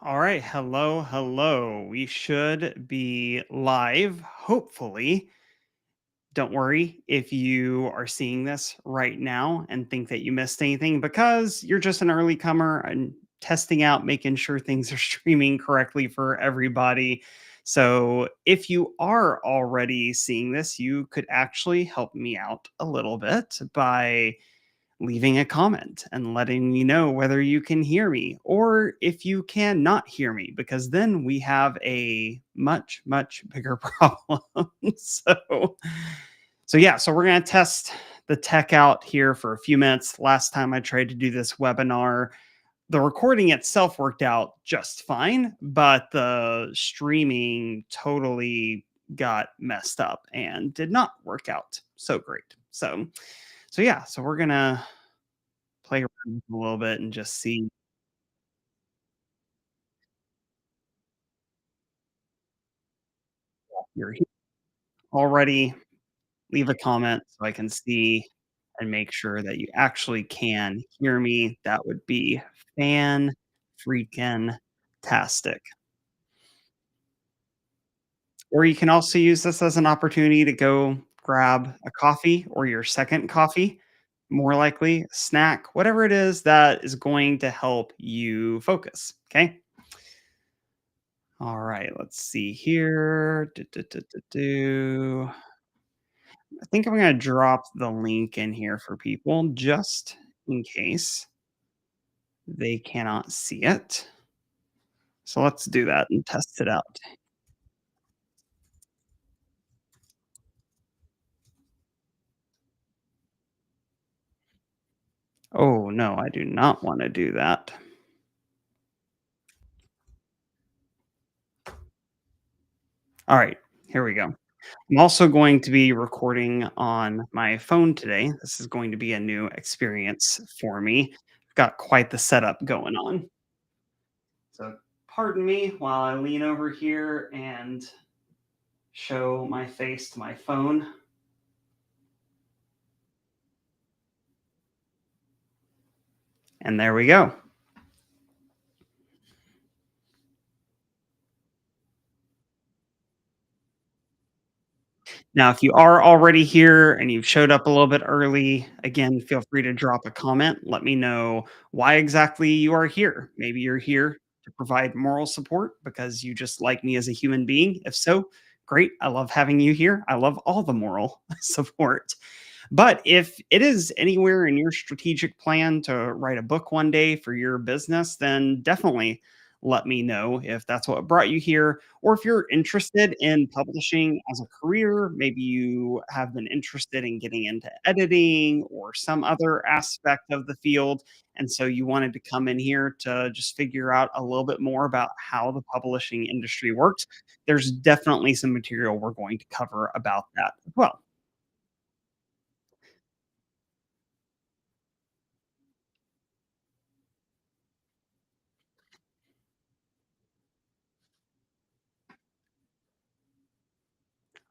All right. Hello. Hello. We should be live, hopefully. Don't worry if you are seeing this right now and think that you missed anything because you're just an early comer and testing out, making sure things are streaming correctly for everybody. So, if you are already seeing this, you could actually help me out a little bit by leaving a comment and letting me know whether you can hear me or if you cannot hear me, because then we have a much, much bigger problem. so, so we're going to test the tech out here for a few minutes. Last time I tried to do this webinar, the recording itself worked out just fine, but the streaming totally got messed up and did not work out so great. So we're gonna play around a little bit and just see if you're here already. Leave a comment so I can see and make sure that you actually can hear me. That would be fan freaking tastic. Or you can also use this as an opportunity to go grab a coffee or your second coffee, more likely snack, whatever it is that is going to help you focus. Okay. All right. Let's see here. I think I'm going to drop the link in here for people just in case they cannot see it. So let's do that and test it out. Oh, no, I do not want to do that. All right, here we go. I'm also going to be recording on my phone today. This is going to be a new experience for me. I've got quite the setup going on. So, pardon me while I lean over here and show my face to my phone. And there we go. Now, if you are already here and you've showed up a little bit early, again, feel free to drop a comment. Let me know why exactly you are here. Maybe you're here to provide moral support because you just like me as a human being. If so, great. I love having you here. I love all the moral support. But if it is anywhere in your strategic plan to write a book one day for your business, then definitely let me know if that's what brought you here, or if you're interested in publishing as a career. Maybe you have been interested in getting into editing or some other aspect of the field. And so you wanted to come in here to just figure out a little bit more about how the publishing industry works. There's definitely some material we're going to cover about that as well.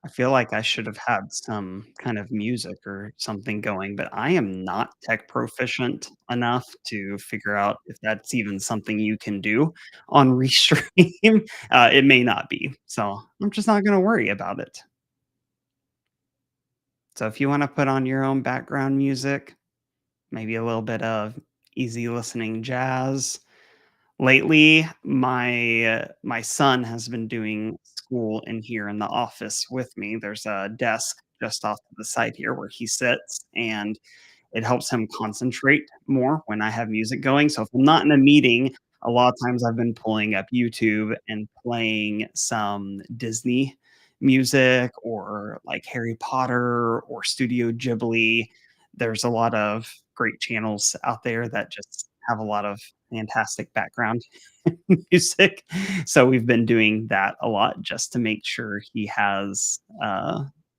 I feel like I should have had some kind of music or something going, but I am not tech proficient enough to figure out if that's even something you can do on Restream. It may not be. So I'm just not going to worry about it. So if you want to put on your own background music, maybe a little bit of easy listening jazz. Lately, my son has been doing school in here in the office with me. There's a desk just off to the side here where he sits, and it helps him concentrate more when I have music going. So if I'm not in a meeting, a lot of times I've been pulling up YouTube and playing some Disney music or like Harry Potter or Studio Ghibli. There's a lot of great channels out there that just have a lot of fantastic background music. So we've been doing that a lot just to make sure he has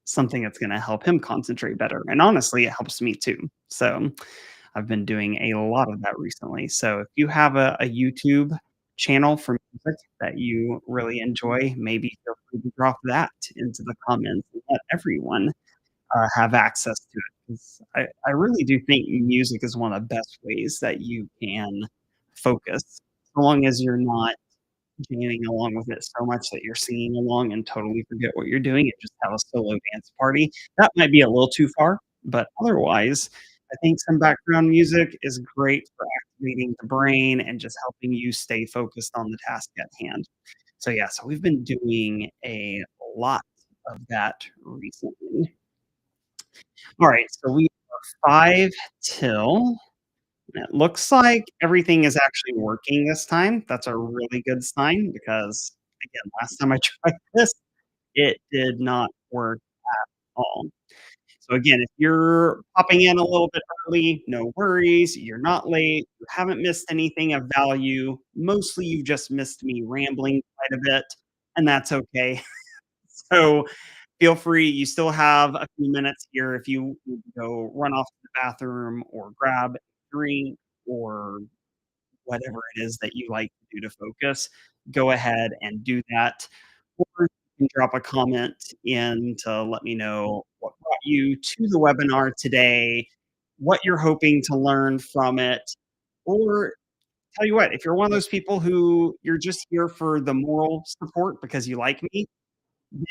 something that's going to help him concentrate better. And honestly, it helps me too. So I've been doing a lot of that recently. So if you have a YouTube channel for music that you really enjoy, maybe feel free to drop that into the comments and let everyone have access to it. 'Cause I really do think music is one of the best ways that you can focus, so long as you're not. jamming along with it so much that you're singing along and totally forget what you're doing and just have a solo dance party. That might be a little too far, but otherwise, I think some background music is great for activating the brain and just helping you stay focused on the task at hand. So, yeah, so we've been doing a lot of that recently. Alright, so we are 5 till. It looks like everything is actually working this time. That's a really good sign because, again, last time I tried this, it did not work at all. So, again, if you're popping in a little bit early, no worries. You're not late. You haven't missed anything of value. Mostly, you've just missed me rambling quite a bit, and that's okay. So, feel free. You still have a few minutes here if you need to go run off to the bathroom or grab a drink or whatever it is that you like to do to focus, go ahead and do that. Or you can drop a comment in to let me know what brought you to the webinar today, what you're hoping to learn from it, or tell you what, if you're one of those people who you're just here for the moral support because you like me,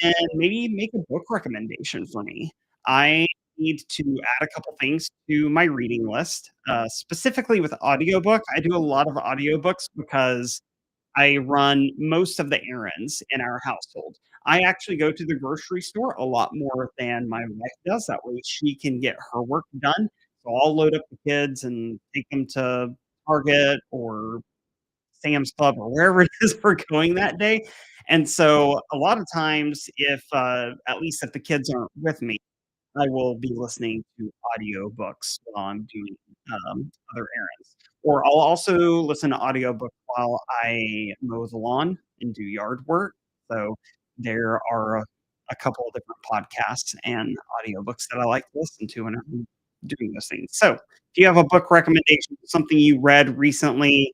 then maybe make a book recommendation for me. I need to add a couple things to my reading list, specifically with audiobook. I do a lot of audiobooks because I run most of the errands in our household. I actually go to the grocery store a lot more than my wife does. That way she can get her work done. So I'll load up the kids and take them to Target or Sam's Club or wherever it is we're going that day. And so a lot of times if, at least if the kids aren't with me, I will be listening to audiobooks while I'm doing, other errands. Or I'll also listen to audiobooks while I mow the lawn and do yard work. So there are a couple of different podcasts and audiobooks that I like to listen to when I'm doing those things. So if you have a book recommendation, something you read recently,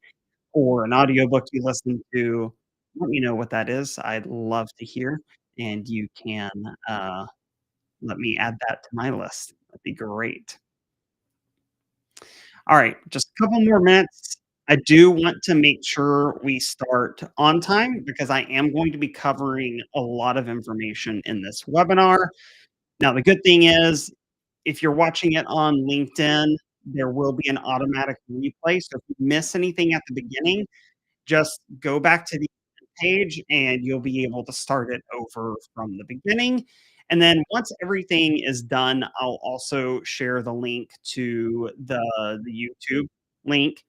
or an audiobook you listen to, let me know what that is. I'd love to hear, and you can, let me add that to my list. That'd be great. Alright, just a couple more minutes. I do want to make sure we start on time because I am going to be covering a lot of information in this webinar. Now, the good thing is, if you're watching it on LinkedIn, there will be an automatic replay, so if you miss anything at the beginning, just go back to the page and you'll be able to start it over from the beginning. And then once everything is done, I'll also share the link to the YouTube link.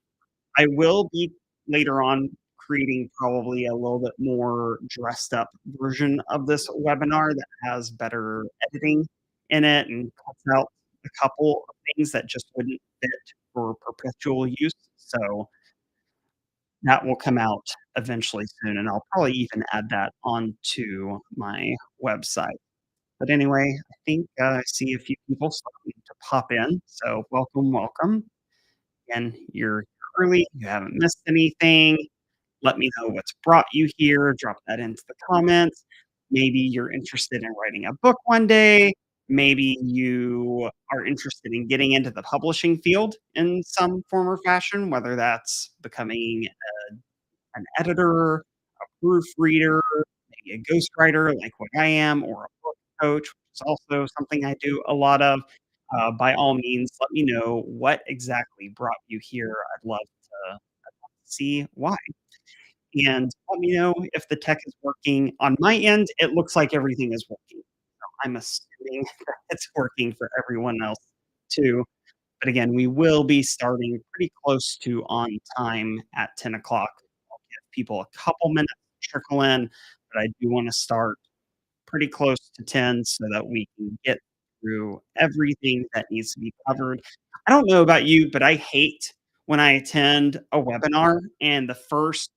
I will be later on creating probably a little bit more dressed up version of this webinar that has better editing in it and cuts out a couple of things that just wouldn't fit for perpetual use. So that will come out eventually soon, and I'll probably even add that onto my website. But anyway, I think, I see a few people starting to pop in, so welcome, welcome. And you're early, you haven't missed anything. Let me know what's brought you here, drop that into the comments. Maybe you're interested in writing a book one day. Maybe you are interested in getting into the publishing field in some form or fashion, whether that's becoming an editor, a proofreader, maybe a ghostwriter like what I am, or a book coach, which is also something I do a lot of. By all means, let me know what exactly brought you here. I'd love to see why. And let me know if the tech is working. On my end, it looks like everything is working. So I'm assuming that it's working for everyone else too. But again, we will be starting pretty close to on time at 10 o'clock. I'll give people a couple minutes to trickle in, but I do want to start pretty close to 10 so that we can get through everything that needs to be covered. I don't know about you, but I hate when I attend a webinar and the first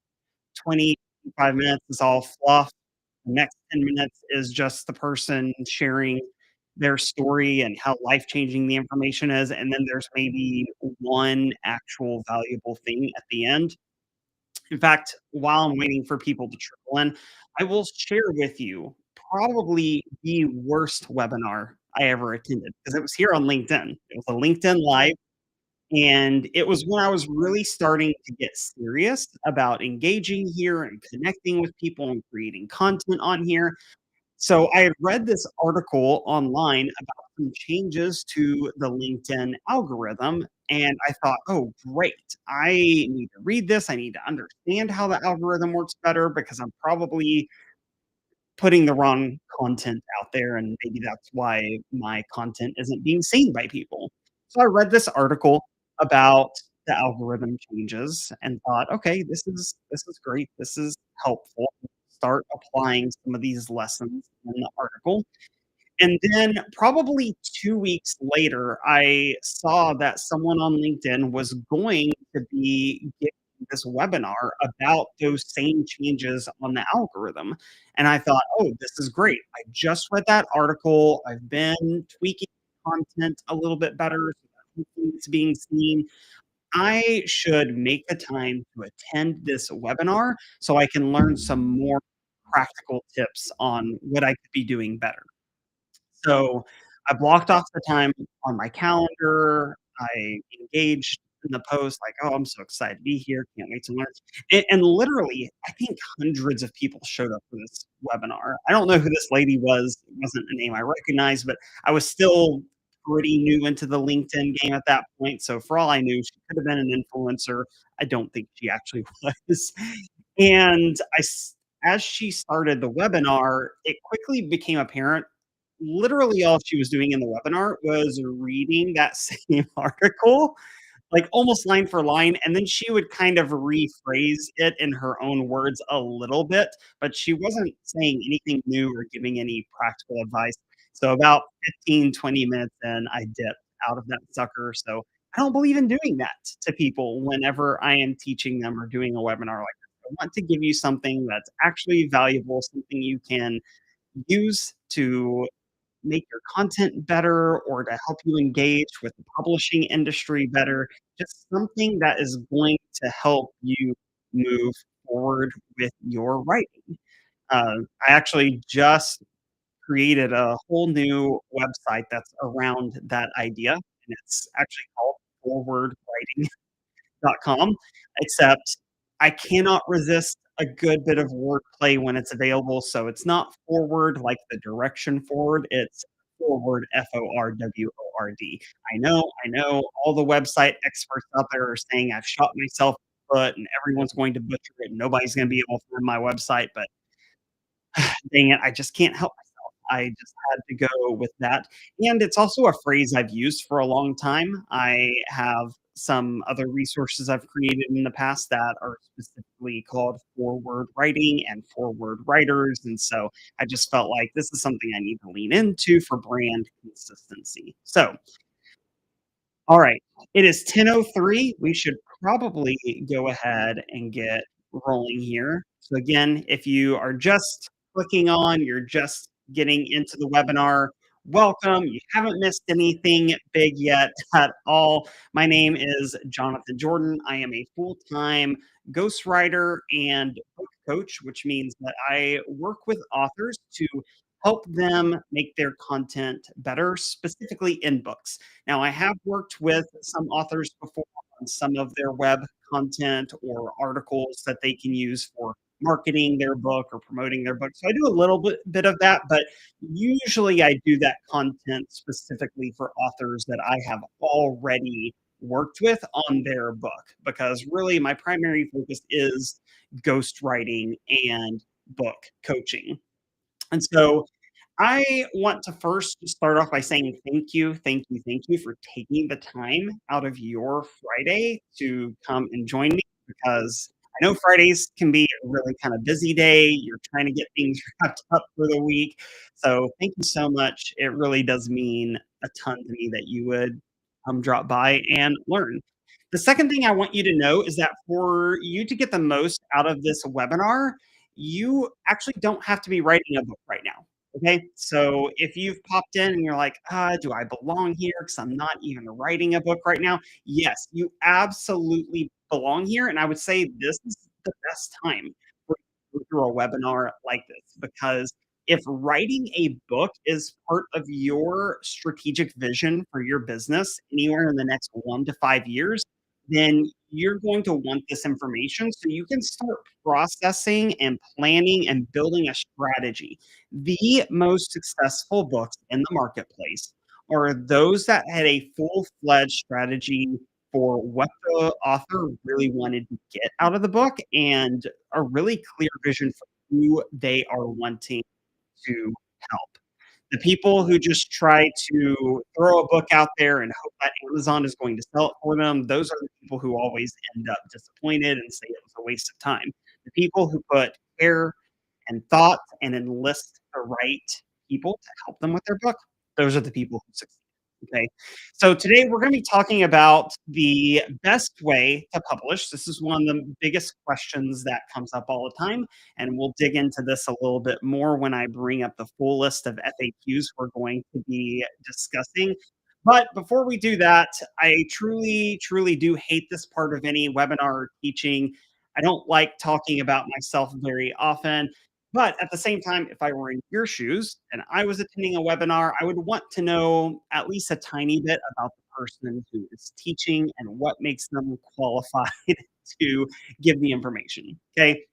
20, 25 minutes is all fluff. The next 10 minutes is just the person sharing their story and how life-changing the information is, and then there's maybe one actual valuable thing at the end. In fact, while I'm waiting for people to trickle in, I will share with you probably the worst webinar I ever attended because it was here on LinkedIn. It was a LinkedIn Live. And it was when I was really starting to get serious about engaging here and connecting with people and creating content on here. So I had read this article online about some changes to the LinkedIn algorithm, and I thought, oh, great. I need to read this. I need to understand how the algorithm works better because I'm probably putting the wrong content out there, and maybe that's why my content isn't being seen by people. So I read this article about the algorithm changes and thought, okay, this is great. This is helpful. Start applying some of these lessons in the article. And then probably 2 weeks later, I saw that someone on LinkedIn was going to be giving this webinar about those same changes on the algorithm. And I thought, "Oh, this is great. I just read that article. I've been tweaking content a little bit better so that hopefully it's being seen. I should make the time to attend this webinar so I can learn some more practical tips on what I could be doing better." So, I blocked off the time on my calendar. I engaged in the post like, "Oh, I'm so excited to be here. Can't wait to learn." And literally, I think hundreds of people showed up for this webinar. I don't know who this lady was. It wasn't a name I recognized, but I was still pretty new into the LinkedIn game at that point. So for all I knew, she could have been an influencer. I don't think she actually was. And as she started the webinar, it quickly became apparent literally all she was doing in the webinar was reading that same article, like almost line for line, and then she would kind of rephrase it in her own words a little bit, but she wasn't saying anything new or giving any practical advice. So about 15, 20 minutes in, I dipped out of that sucker. So I don't believe in doing that to people whenever I am teaching them or doing a webinar like this. I want to give you something that's actually valuable, something you can use to make your content better or to help you engage with the publishing industry better, just something that is going to help you move forward with your writing. I actually just created a whole new website that's around that idea, and it's actually called Forward Writing com, except I cannot resist a good bit of wordplay when it's available, so it's not forward like the direction forward, it's forward, Forward. I know, all the website experts out there are saying I've shot myself in the foot and everyone's going to butcher it and nobody's gonna be able to find my website, but dang it, I just can't help myself. I just had to go with that. And it's also a phrase I've used for a long time. I have some other resources I've created in the past that are specifically called forward writing and forward writers. And so I just felt like this is something I need to lean into for brand consistency. So all right. It is 10:03. We should probably go ahead and get rolling here. So again, if you are just clicking on, you're just getting into the webinar, welcome. You haven't missed anything big yet at all. My name is Jonathan Jordan. I am a full-time ghostwriter and book coach, which means that I work with authors to help them make their content better, specifically in books. Now, I have worked with some authors before on some of their web content or articles that they can use for marketing their book or promoting their book. So I do a little bit of that, but usually I do that content specifically for authors that I have already worked with on their book because really my primary focus is ghostwriting and book coaching. And so I want to first just start off by saying thank you, thank you, thank you for taking the time out of your Friday to come and join me because I know Fridays can be a really kind of busy day. You're trying to get things wrapped up for the week. So thank you so much. It really does mean a ton to me that you would drop by and learn. The second thing I want you to know is that for you to get the most out of this webinar, you actually don't have to be writing a book right now. Okay. So if you've popped in and you're like, do I belong here? Because I'm not even writing a book right now. Yes, you absolutely belong here. And I would say this is the best time for you to go through a webinar like this because if writing a book is part of your strategic vision for your business anywhere in the next 1 to 5 years, then you're going to want this information so you can start processing and planning and building a strategy. The most successful books in the marketplace are those that had a full-fledged strategy for what the author really wanted to get out of the book and a really clear vision for who they are wanting to help. The people who just try to throw a book out there and hope that Amazon is going to sell it for them, those are the people who always end up disappointed and say it was a waste of time. The people who put care and thought and enlist the right people to help them with their book, those are the people who succeed. Okay. So today we're going to be talking about the best way to publish. This is one of the biggest questions that comes up all the time. And we'll dig into this a little bit more when I bring up the full list of FAQs we're going to be discussing. But before we do that, I truly, truly do hate this part of any webinar or teaching. I don't like talking about myself very often. But at the same time, if I were in your shoes and I was attending a webinar, I would want to know at least a tiny bit about the person who is teaching and what makes them qualified to give the information. Okay.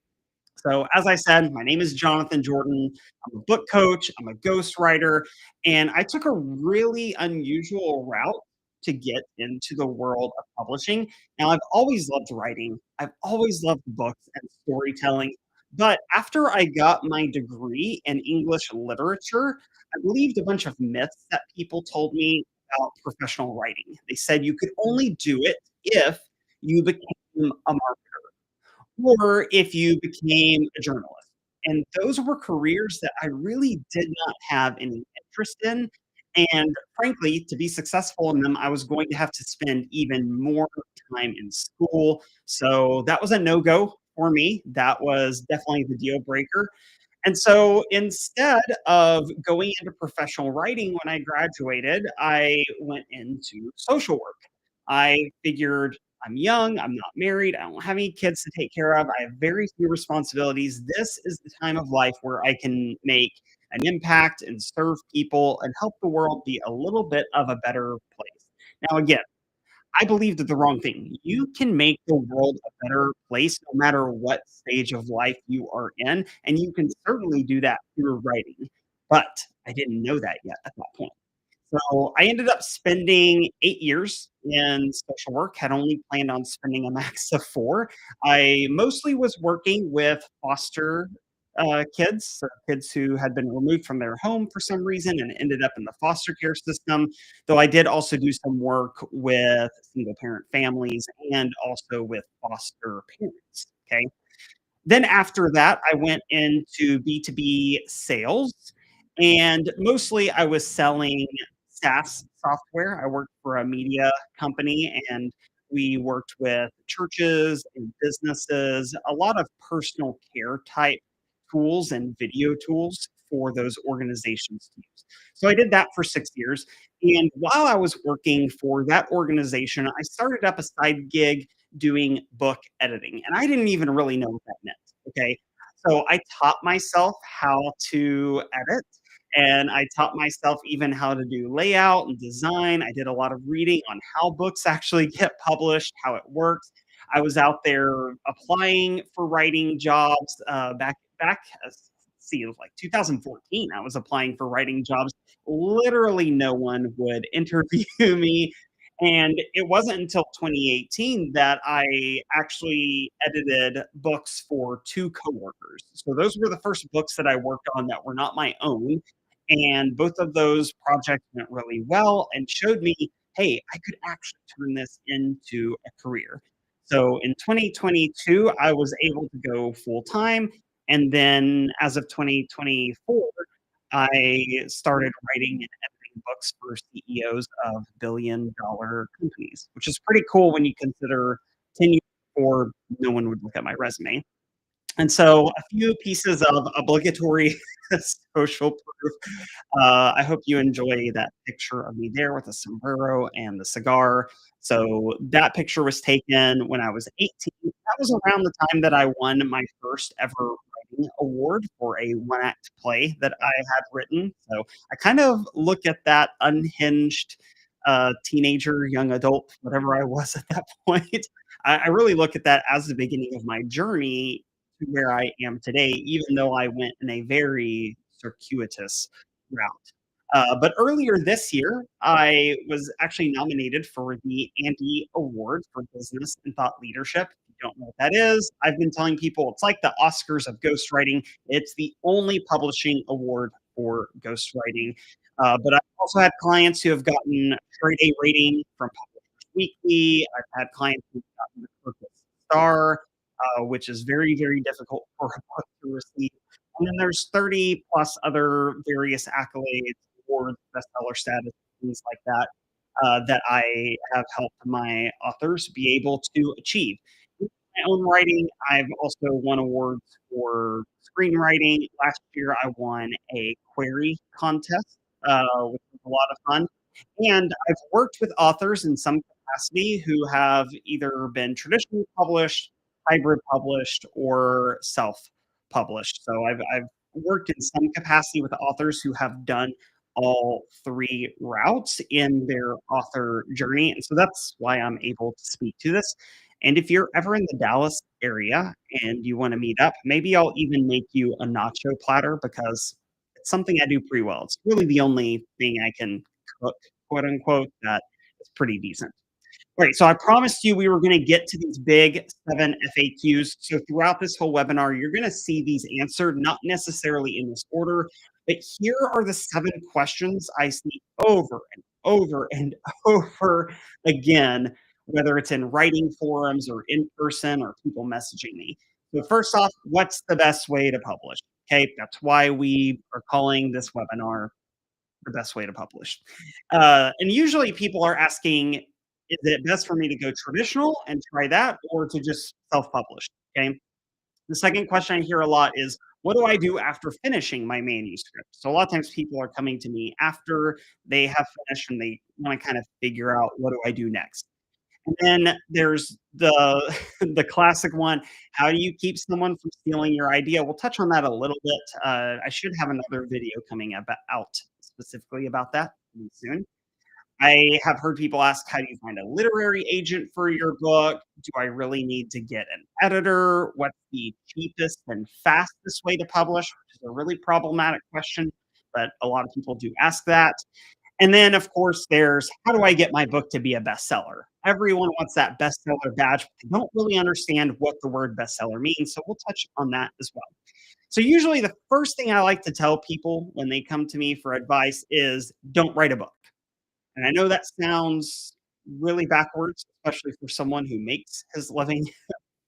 So, as I said, my name is Jonathan Jordan. I'm a book coach, I'm a ghostwriter, and I took a really unusual route to get into the world of publishing. Now, I've always loved writing, I've always loved books and storytelling. But after I got my degree in English literature, I believed a bunch of myths that people told me about professional writing. They said you could only do it if you became a marketer or if you became a journalist. And those were careers that I really did not have any interest in. And frankly, to be successful in them, I was going to have to spend even more time in school. So that was a no go for me. That was definitely the deal breaker. And so instead of going into professional writing when I graduated, I went into social work. I figured I'm young, I'm not married, I don't have any kids to take care of, I have very few responsibilities. This is the time of life where I can make an impact and serve people and help the world be a little bit of a better place. Now, again, I believed the wrong thing. You can make the world a better place no matter what stage of life you are in, and you can certainly do that through writing. But I didn't know that yet at that point. So I ended up spending 8 years in social work, had only planned on spending a max of 4. I mostly was working with foster, kids, so kids who had been removed from their home for some reason and ended up in the foster care system, though I did also do some work with single parent families and also with foster parents, okay? Then after that, I went into B2B sales, and mostly I was selling SaaS software. I worked for a media company, and we worked with churches and businesses, a lot of personal care type tools and video tools for those organizations to use. So I did that for 6 years, and while I was working for that organization, I started up a side gig doing book editing, and I didn't even really know what that meant, okay? So I taught myself how to edit, and I taught myself even how to do layout and design. I did a lot of reading on how books actually get published, how it works. I was out there applying for writing jobs, back, see, it was like 2014, I was applying for writing jobs. Literally no one would interview me, and it wasn't until 2018 that I actually edited books for 2 coworkers. So those were the first books that I worked on that were not my own, and both of those projects went really well and showed me, "Hey, I could actually turn this into a career." So in 2022, I was able to go full time, and then as of 2024, I started writing and editing books for CEOs of billion-dollar companies, which is pretty cool when you consider 10 years before, no one would look at my resume. And so a few pieces of obligatory social proof. I hope you enjoy that picture of me there with the sombrero and the cigar. So that picture was taken when I was 18. That was around the time that I won my first ever writing writing award for a one-act play that I had written. So I kind of look at that unhinged teenager, young adult, whatever I was at that point. I really look at that as the beginning of my journey to where I am today, even though I went in a very circuitous route. But earlier this year, I was actually nominated for the Andy Award for Business and Thought Leadership. If you don't know what that is, I've been telling people it's like the Oscars of ghostwriting. It's the only publishing award for ghostwriting. But I've also had clients who have gotten straight A rating from Publishers Weekly. I've had clients who've gotten the Purpose Star, which is very, very difficult for a book to receive. And then there's 30 plus other various accolades, awards, bestseller status, things like that, that I have helped my authors be able to achieve. With my own writing, I've also won awards for screenwriting. Last year, I won a query contest, which was a lot of fun. And I've worked with authors in some capacity who have either been traditionally published, hybrid published, or self-published. So I've worked in some capacity with authors who have done all three routes in their author journey. And so that's why I'm able to speak to this. And if you're ever in the Dallas area and you want to meet up, maybe I'll even make you a nacho platter because it's something I do pretty well. It's really the only thing I can cook, quote unquote, that is pretty decent. Right. So I promised you we were going to get to these big 7 FAQs. So throughout this whole webinar, you're going to see these answered, not necessarily in this order, but here are the 7 questions I see over and over and over again, whether it's in writing forums or in person or people messaging me. So first off, what's the best way to publish? Okay, that's why we are calling this webinar the best way to publish. And usually people are asking, is it best for me to go traditional and try that or to just self-publish? Okay. The second question I hear a lot is, what do I do after finishing my manuscript? So a lot of times people are coming to me after they have finished and they want to kind of figure out what do I do next. And then there's the the classic one. How do you keep someone from stealing your idea? We'll touch on that a little bit. I should have another video coming out specifically about that soon. I have heard people ask, how do you find a literary agent for your book? Do I really need to get an editor? What's the cheapest and fastest way to publish? Which is a really problematic question, but a lot of people do ask that. And then, of course, there's how do I get my book to be a bestseller? Everyone wants that bestseller badge, but they don't really understand what the word bestseller means. So we'll touch on that as well. So, usually, the first thing I like to tell people when they come to me for advice is don't write a book. And I know that sounds really backwards, especially for someone who makes his living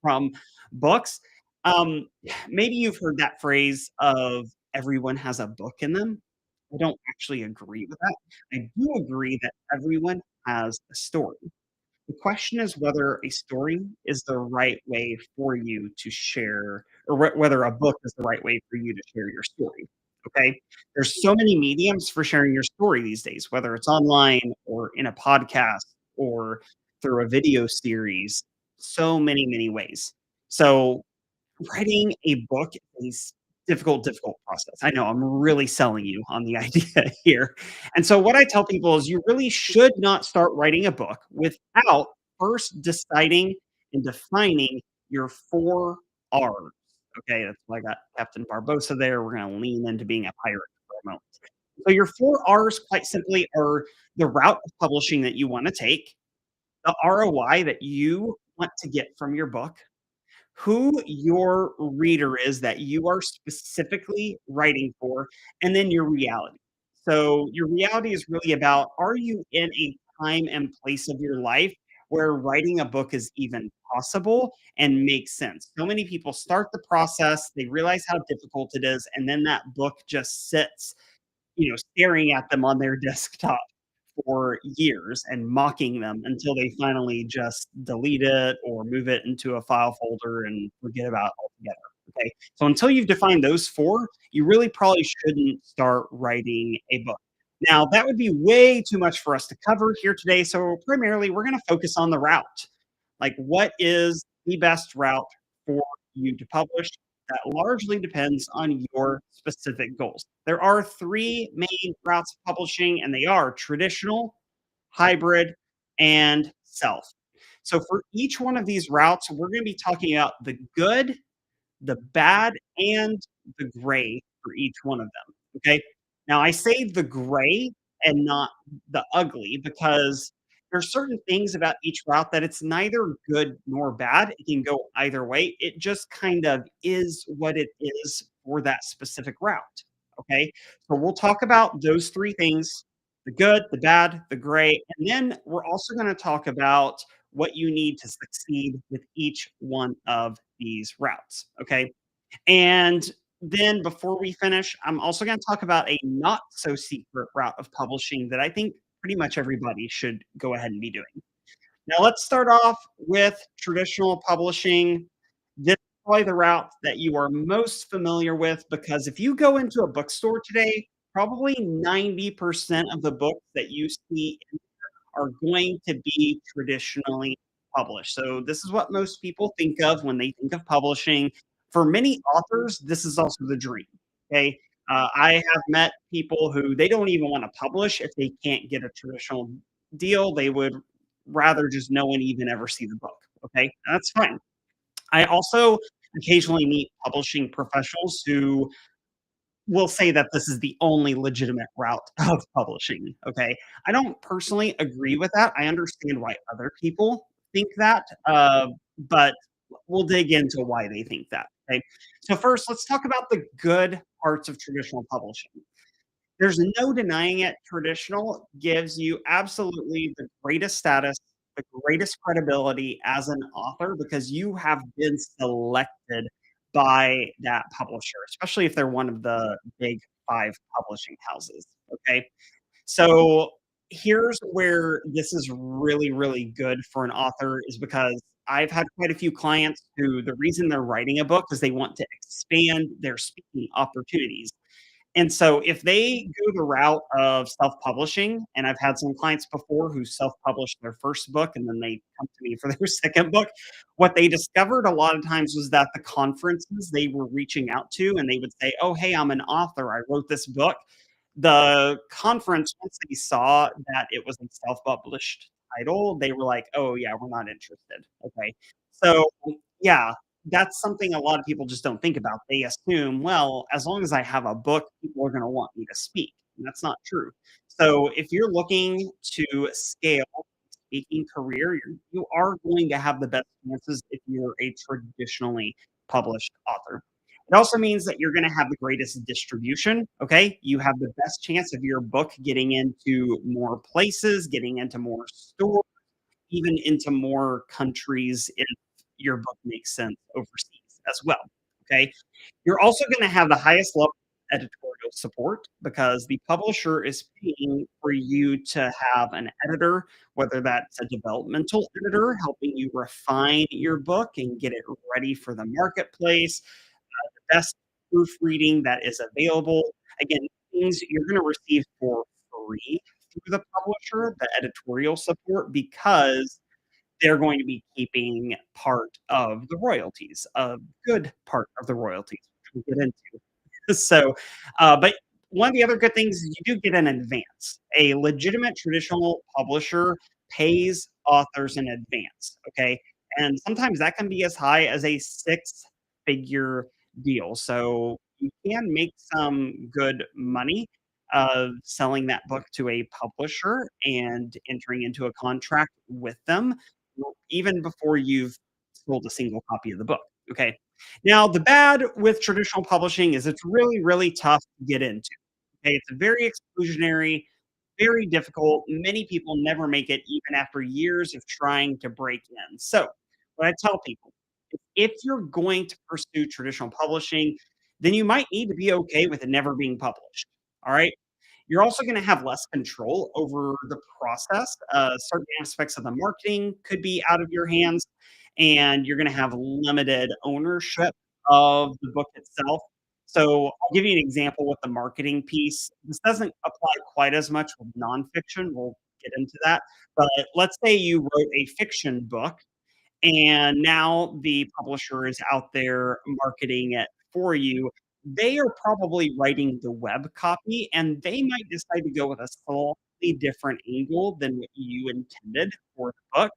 from books. Um, Maybe you've heard that phrase of everyone has a book in them. I don't actually agree with that. I do agree that everyone has a story. The question is whether a story is the right way for you to share, or whether a book is the right way for you to share your story. Okay. There's so many mediums for sharing your story these days, whether it's online or in a podcast or through a video series, so many, many ways. So writing a book is difficult process. I know I'm really selling you on the idea here. And so what I tell people is you really should not start writing a book without first deciding and defining your 4 R's. Okay, that's why I got Captain Barbosa there. We're going to lean into being a pirate for a moment. So your 4 R's quite simply are the route of publishing that you want to take, the ROI that you want to get from your book, who your reader is that you are specifically writing for, and then your reality. So, your reality is really about, are you in a time and place of your life where writing a book is even possible and makes sense? So many people start the process, they realize how difficult it is, and then that book just sits, staring at them on their desktop for years and mocking them until they finally just delete it or move it into a file folder and forget about it altogether. Okay. So until you've defined those 4, you really probably shouldn't start writing a book. Now, that would be way too much for us to cover here today. So primarily, we're going to focus on the route. Like, what is the best route for you to publish? that largely depends on your specific goals. There are three main routes of publishing, and they are traditional, hybrid, and self. So for each one of these routes, we're going to be talking about the good, the bad, and the gray for each one of them. Okay. Now, I say the gray and not the ugly because there's certain things about each route that it's neither good nor bad. It can go either way. It just kind of is what it is for that specific route. Okay. So we'll talk about those three things: the good, the bad, the gray. And then we're also going to talk about what you need to succeed with each one of these routes. Okay. And then before we finish, I'm also going to talk about a not so secret route of publishing that I think pretty much everybody should go ahead and be doing. Now, let's start off with traditional publishing. This is probably the route that you are most familiar with because if you go into a bookstore today, probably 90% of the books that you see are going to be traditionally published. So this is what most people think of when they think of publishing. For many authors, this is also the dream. Okay. I have met people who they don't even want to publish if they can't get a traditional deal. They would rather just no one even ever see the book. Okay. That's fine. I also occasionally meet publishing professionals who will say that this is the only legitimate route of publishing, okay? I don't personally agree with that. I understand why other people think that, but we'll dig into why they think that, okay? So first, let's talk about the good parts of traditional publishing. There's no denying it. Traditional gives you absolutely the greatest status, the greatest credibility as an author because you have been selected by that publisher, especially if they're one of the big 5 publishing houses, okay? So, here's where this is really, really good for an author is because I've had quite a few clients who the reason they're writing a book is they want to expand their speaking opportunities. And so if they go the route of self-publishing, and I've had some clients before who self-published their first book and then they come to me for their second book, what they discovered a lot of times was that the conferences they were reaching out to and they would say, "Oh, hey, I'm an author. I wrote this book." The conference, once they saw that it was a self-published title, they were like, "Oh, yeah, we're not interested." Okay. So, yeah, that's something a lot of people just don't think about. They assume, "Well, as long as I have a book, people are gonna want me to speak," and that's not true. So, if you're looking to scale a speaking career, you are going to have the best chances if you're a traditionally published author. It also means that you're gonna have the greatest distribution, okay? You have the best chance of your book getting into more places, getting into more stores, even into more countries if your book makes sense overseas as well, okay? You're also gonna have the highest level of editorial support because the publisher is paying for you to have an editor, whether that's a developmental editor helping you refine your book and get it ready for the marketplace, best proofreading that is available. Again, things you're going to receive for free through the publisher, the editorial support, because they're going to be keeping part of the royalties, a good part of the royalties, which we'll get into. So, but one of the other good things is you do get an advance. A legitimate traditional publisher pays authors in advance. Okay. And sometimes that can be as high as a six-figure deal. So you can make some good money selling that book to a publisher and entering into a contract with them even before you've sold a single copy of the book. Okay. Now, the bad with traditional publishing is it's really, really tough to get into. Okay, it's very exclusionary, very difficult. Many people never make it even after years of trying to break in. So, what I tell people, if you're going to pursue traditional publishing, then you might need to be okay with it never being published. All right. You're also going to have less control over the process. Certain aspects of the marketing could be out of your hands, and you're going to have limited ownership of the book itself. So, I'll give you an example with the marketing piece. This doesn't apply quite as much with nonfiction. We'll get into that. But let's say you wrote a fiction book and now the publisher is out there marketing it for you, they are probably writing the web copy, and they might decide to go with a slightly different angle than what you intended for the book.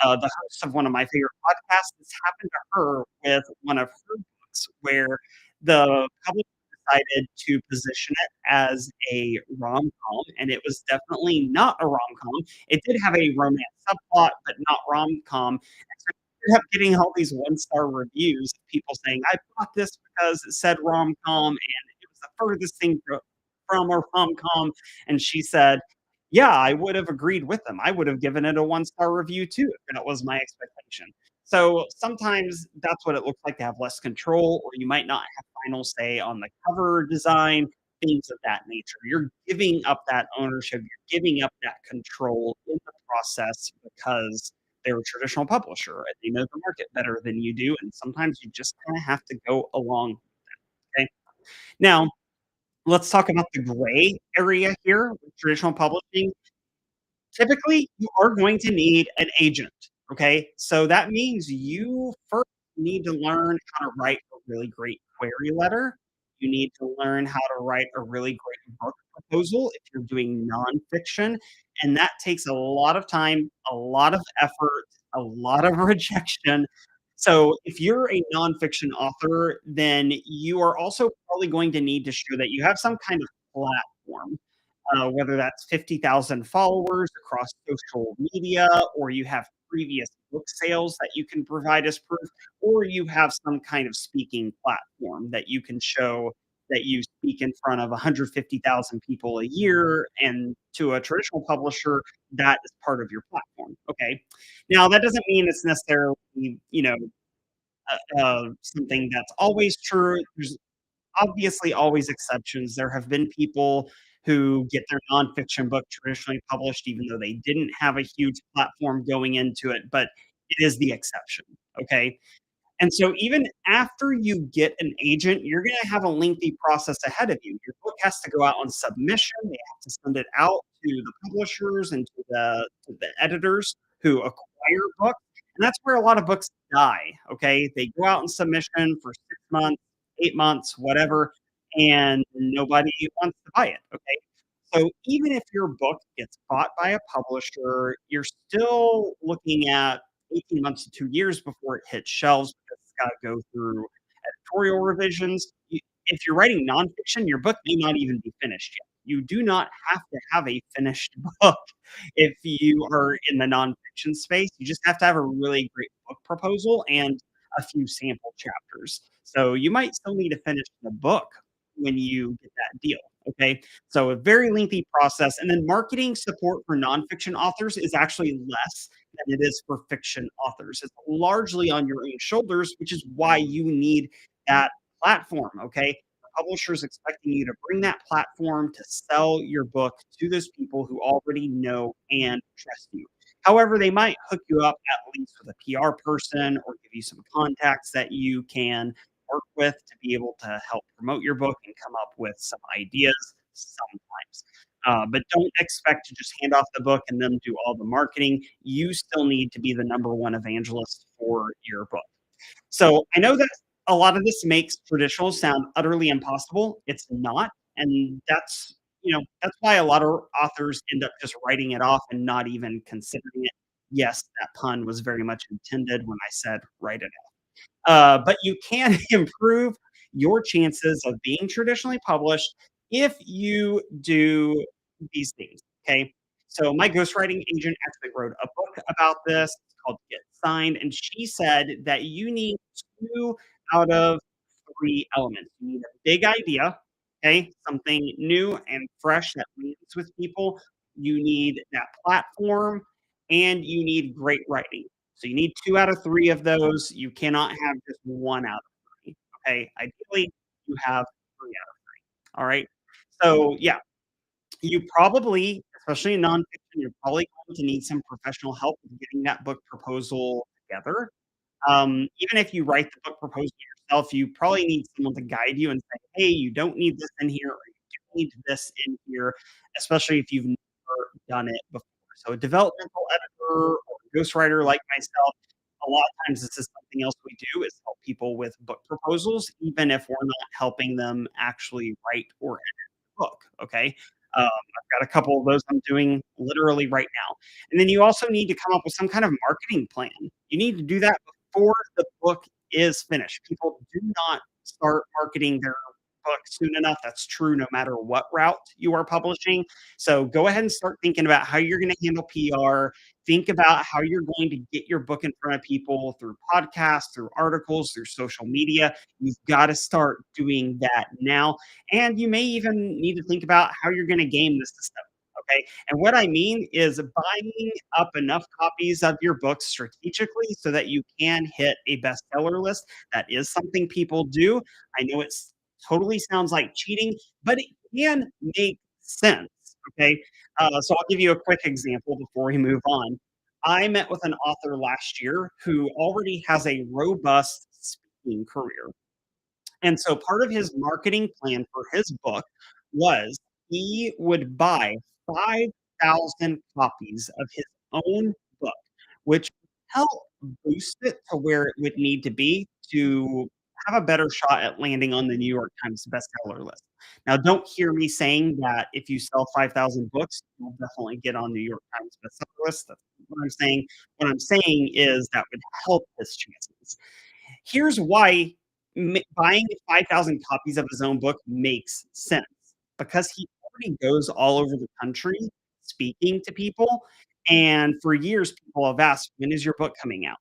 The host of one of my favorite podcasts, this happened to her with one of her books where the publisher decided to position it as a rom-com, and it was definitely not a rom-com. It did have a romance subplot, but not rom-com, and so you ended up getting all these one-star reviews of people saying, "I bought this because it said rom-com, and it was the furthest thing from a rom-com," and she said, yeah, I would have agreed with them. I would have given it a one-star review too if that was my expectation. So sometimes that's what it looks like to have less control, or you might not have final say on the cover design, things of that nature. You're giving up that ownership, you're giving up that control in the process because they're a traditional publisher and they know the market better than you do. And sometimes you just kind of have to go along. Okay. Now, let's talk about the gray area here with traditional publishing. Typically, you are going to need an agent, okay? So that means you first need to learn how to write a really great query letter. You need to learn how to write a really great book proposal if you're doing nonfiction, and that takes a lot of time, a lot of effort, a lot of rejection. So if you're a nonfiction author, then you are also probably going to need to show that you have some kind of platform, whether that's 50,000 followers across social media, or you have previous book sales that you can provide as proof, or you have some kind of speaking platform that you can show that you speak in front of 150,000 people a year. And to a traditional publisher, that is part of your platform. Okay. Now, that doesn't mean it's necessarily, you know, something that's always true. There's obviously always exceptions. There have been people who get their nonfiction book traditionally published, even though they didn't have a huge platform going into it, but it is the exception. Okay. And so even after you get an agent, you're going to have a lengthy process ahead of you. Your book has to go out on submission. They have to send it out to the publishers and to the editors who acquire books. And that's where a lot of books die. Okay. They go out in submission for 6 months, 8 months, whatever, and nobody wants to buy it. Okay. So even if your book gets bought by a publisher, you're still looking at 18 months to 2 years before it hits shelves because it's gotta go through editorial revisions. If you're writing nonfiction, your book may not even be finished yet. You do not have to have a finished book if you are in the nonfiction space. You just have to have a really great book proposal and a few sample chapters. So you might still need to finish the book when you get that deal, okay? So a very lengthy process, and then marketing support for nonfiction authors is actually less than it is for fiction authors. It's largely on your own shoulders, which is why you need that platform, okay? The publisher is expecting you to bring that platform to sell your book to those people who already know and trust you. However, they might hook you up at least with a PR person or give you some contacts that you can work with to be able to help promote your book and come up with some ideas sometimes. But don't expect to just hand off the book and them do all the marketing. You still need to be the number one evangelist for your book. So I know that a lot of this makes traditional sound utterly impossible. It's not, and that's why a lot of authors end up just writing it off and not even considering it. Yes, that pun was very much intended when I said write it, but you can improve your chances of being traditionally published if you do these things. Okay. So my ghostwriting agent actually wrote a book about this. It's called Get Signed. And she said that you need two out of three elements. You need a big idea, okay, something new and fresh that lands with people. You need that platform, and you need great writing. So you need 2 out of 3 of those. You cannot have just 1 out of 3, okay? Ideally, you have 3 out of 3, alright? So, yeah, you probably, especially in nonfiction, you're probably going to need some professional help with getting that book proposal together. Even if you write the book proposal yourself, you probably need someone to guide you and say, "Hey, you don't need this in here, or you do need this in here," especially if you've never done it before. So a developmental editor or a ghostwriter like myself, a lot of times this is something else we do is help people with book proposals, even if we're not helping them actually write or book, okay? I've got a couple of those I'm doing literally right now. And then you also need to come up with some kind of marketing plan. You need to do that before the book is finished. People do not start marketing their book soon enough. That's true no matter what route you are publishing. So go ahead and start thinking about how you're going to handle PR. Think about how you're going to get your book in front of people through podcasts, through articles, through social media. You've got to start doing that now, and you may even need to think about how you're going to game the system. Okay. And what I mean is buying up enough copies of your book strategically so that you can hit a bestseller list. That is something people do. I know it's totally sounds like cheating, but it can make sense. Okay. So I'll give you a quick example before we move on. I met with an author last year who already has a robust speaking career. And so part of his marketing plan for his book was he would buy 5,000 copies of his own book, which would help boost it to where it would need to be to have a better shot at landing on the New York Times bestseller list. Now, don't hear me saying that if you sell 5,000 books, you'll definitely get on New York Times bestseller list. That's not what I'm saying. What I'm saying is that would help his chances. Here's why buying 5,000 copies of his own book makes sense, because he already goes all over the country speaking to people, and for years, people have asked, "When is your book coming out?"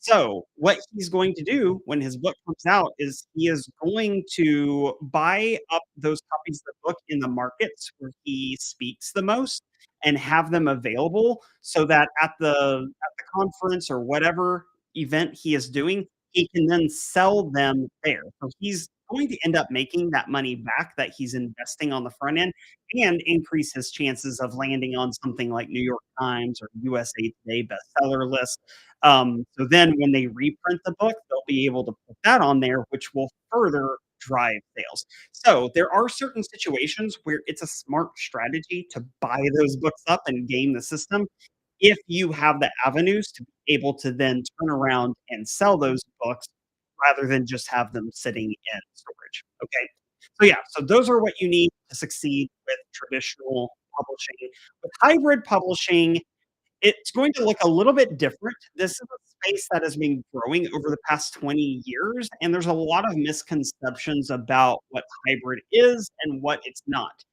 So, what he's going to do when his book comes out is he is going to buy up those copies of the book in the markets where he speaks the most and have them available so that at the conference or whatever event he is doing, he can then sell them there. So he's going to end up making that money back that he's investing on the front end and increase his chances of landing on something like New York Times or USA Today bestseller list. So then when they reprint the book, they'll be able to put that on there, which will further drive sales. So there are certain situations where it's a smart strategy to buy those books up and game the system if you have the avenues to be able to then turn around and sell those books rather than just have them sitting in storage. Okay. So yeah, so those are what you need to succeed with traditional publishing. With hybrid publishing, it's going to look a little bit different. This is a space that has been growing over the past 20 years, and there's a lot of misconceptions about what hybrid is and what it's not.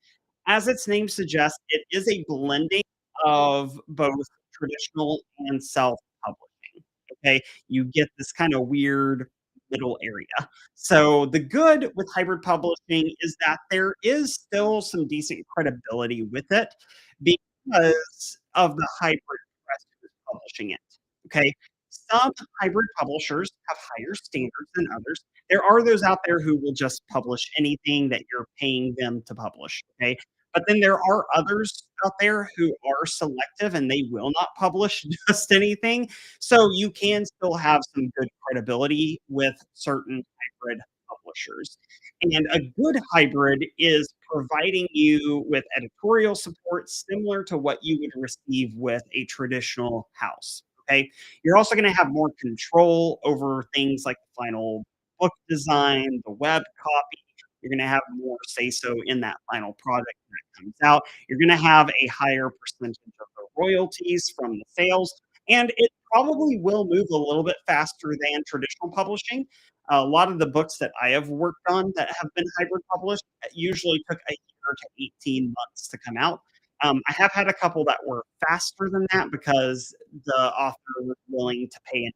As its name suggests, it is a blending of both traditional and self-publishing, okay? You get this kinda weird middle area. So, the good with hybrid publishing is that there is still some decent credibility with it because of the hybrid press who's publishing it, okay? Some hybrid publishers have higher standards than others. There are those out there who will just publish anything that you're paying them to publish, okay? But then there are others out there who are selective and they will not publish just anything. So you can still have some good credibility with certain hybrid publishers. And a good hybrid is providing you with editorial support similar to what you would receive with a traditional house. Okay. You're also going to have more control over things like the final book design, the web copy. You're going to have more say so in that final product that comes out. You're going to have a higher percentage of the royalties from the sales, and it probably will move a little bit faster than traditional publishing. A lot of the books that I have worked on that have been hybrid published usually took a year to 18 months to come out. I have had a couple that were faster than that because the author was willing to pay an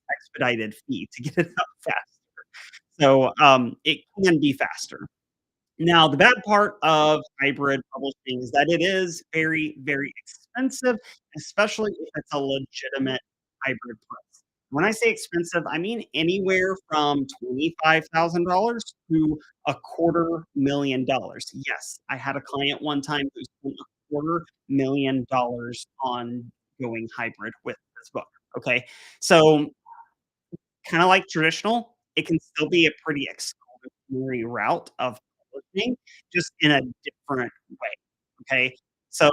expedited fee to get it up fast. So, it can be faster. Now, the bad part of hybrid publishing is that it is very, very expensive, especially if it's a legitimate hybrid price. When I say expensive, I mean anywhere from $25,000 to $250,000. Yes, I had a client one time who spent $250,000 on going hybrid with this book. Okay. So kinda like traditional, it can still be a pretty exclusionary route of publishing, just in a different way, okay? So,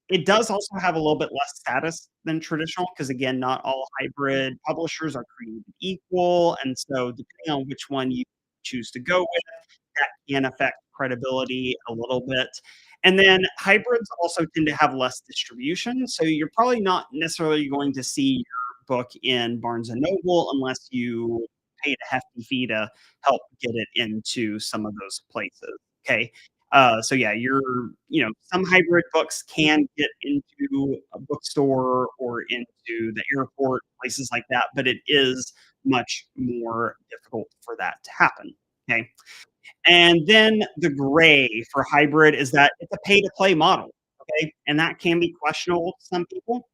it does also have a little bit less status than traditional because, again, not all hybrid publishers are created equal, and so depending on which one you choose to go with, that can affect credibility a little bit. And then hybrids also tend to have less distribution, so you're probably not necessarily going to see your book in Barnes& and Noble unless you paid a hefty fee to help get it into some of those places, okay? So yeah, some hybrid books can get into a bookstore or into the airport, places like that, but it is much more difficult for that to happen, okay? And then the gray for hybrid is that it's a pay to play model, okay? And that can be questionable to some people.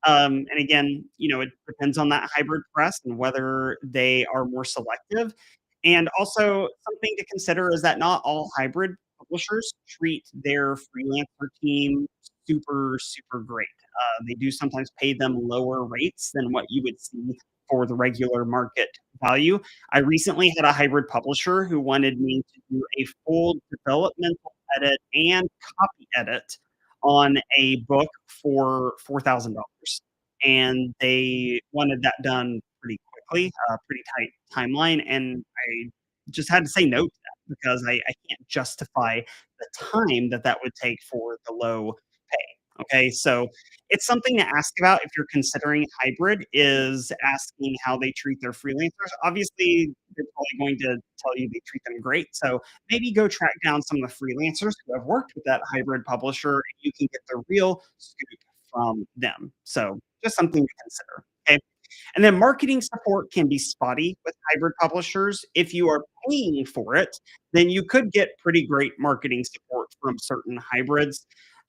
And again, it depends on that hybrid press and whether they are more selective. And also, something to consider is that not all hybrid publishers treat their freelancer team super, super great. They do sometimes pay them lower rates than what you would see for the regular market value. I recently had a hybrid publisher who wanted me to do a full developmental edit and copy edit on a book for $4,000, and they wanted that done pretty quickly, pretty tight timeline, and I just had to say no to that because I can't justify the time that that would take for the low pay, okay? So, it's something to ask about if you're considering hybrid, is asking how they treat their freelancers. Obviously, they're probably going to tell you they treat them great, so maybe go track down some of the freelancers who have worked with that hybrid publisher, and you can get the real scoop from them. So just something to consider. Okay. And then marketing support can be spotty with hybrid publishers. If you are paying for it, then you could get pretty great marketing support from certain hybrids.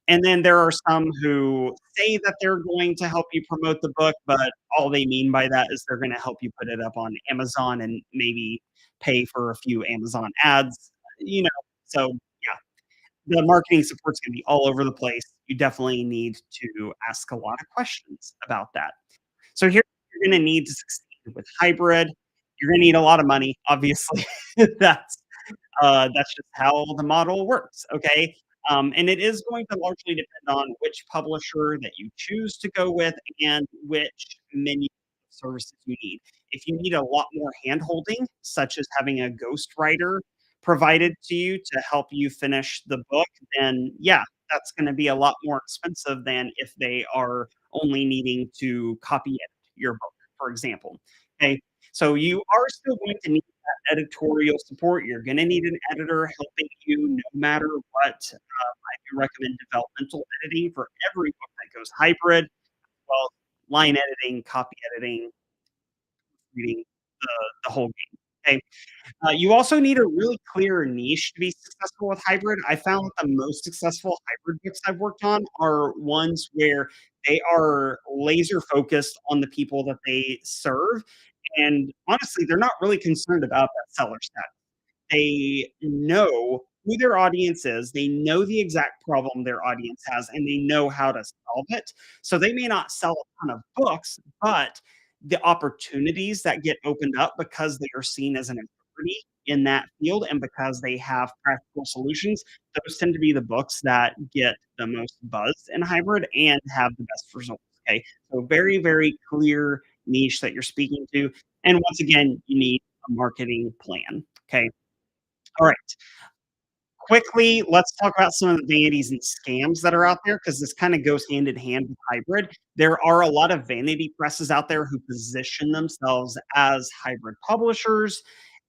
And then there are some who say that they're going to help you promote the book, but all they mean by that is they're going to help you put it up on Amazon and maybe pay for a few Amazon ads, you know. So yeah, the marketing support's gonna be all over the place. You definitely need to ask a lot of questions about that. So here you're gonna need to succeed with hybrid. You're gonna need a lot of money, obviously. That's that's just how the model works, okay? And it is going to largely depend on which publisher that you choose to go with and which menu of services you need. If you need a lot more handholding, such as having a ghostwriter provided to you to help you finish the book, then yeah, that's going to be a lot more expensive than if they are only needing to copy edit your book, for example. Okay, so you are still going to need editorial support. You're going to need an editor helping you no matter what. I do recommend developmental editing for every book that goes hybrid. Well, line editing, copy editing, reading the whole game. Okay. You also need a really clear niche to be successful with hybrid. I found that the most successful hybrid books I've worked on are ones where they are laser focused on the people that they serve. And honestly, they're not really concerned about that seller status. They know who their audience is, they know the exact problem their audience has, and they know how to solve it. So they may not sell a ton of books, but the opportunities that get opened up because they are seen as an authority in that field and because they have practical solutions, those tend to be the books that get the most buzz in hybrid and have the best results. Okay. So very, very clear niche that you're speaking to. And once again, you need a marketing plan. Okay. All right. Quickly, let's talk about some of the vanities and scams that are out there because this kind of goes hand in hand with hybrid. There are a lot of vanity presses out there who position themselves as hybrid publishers,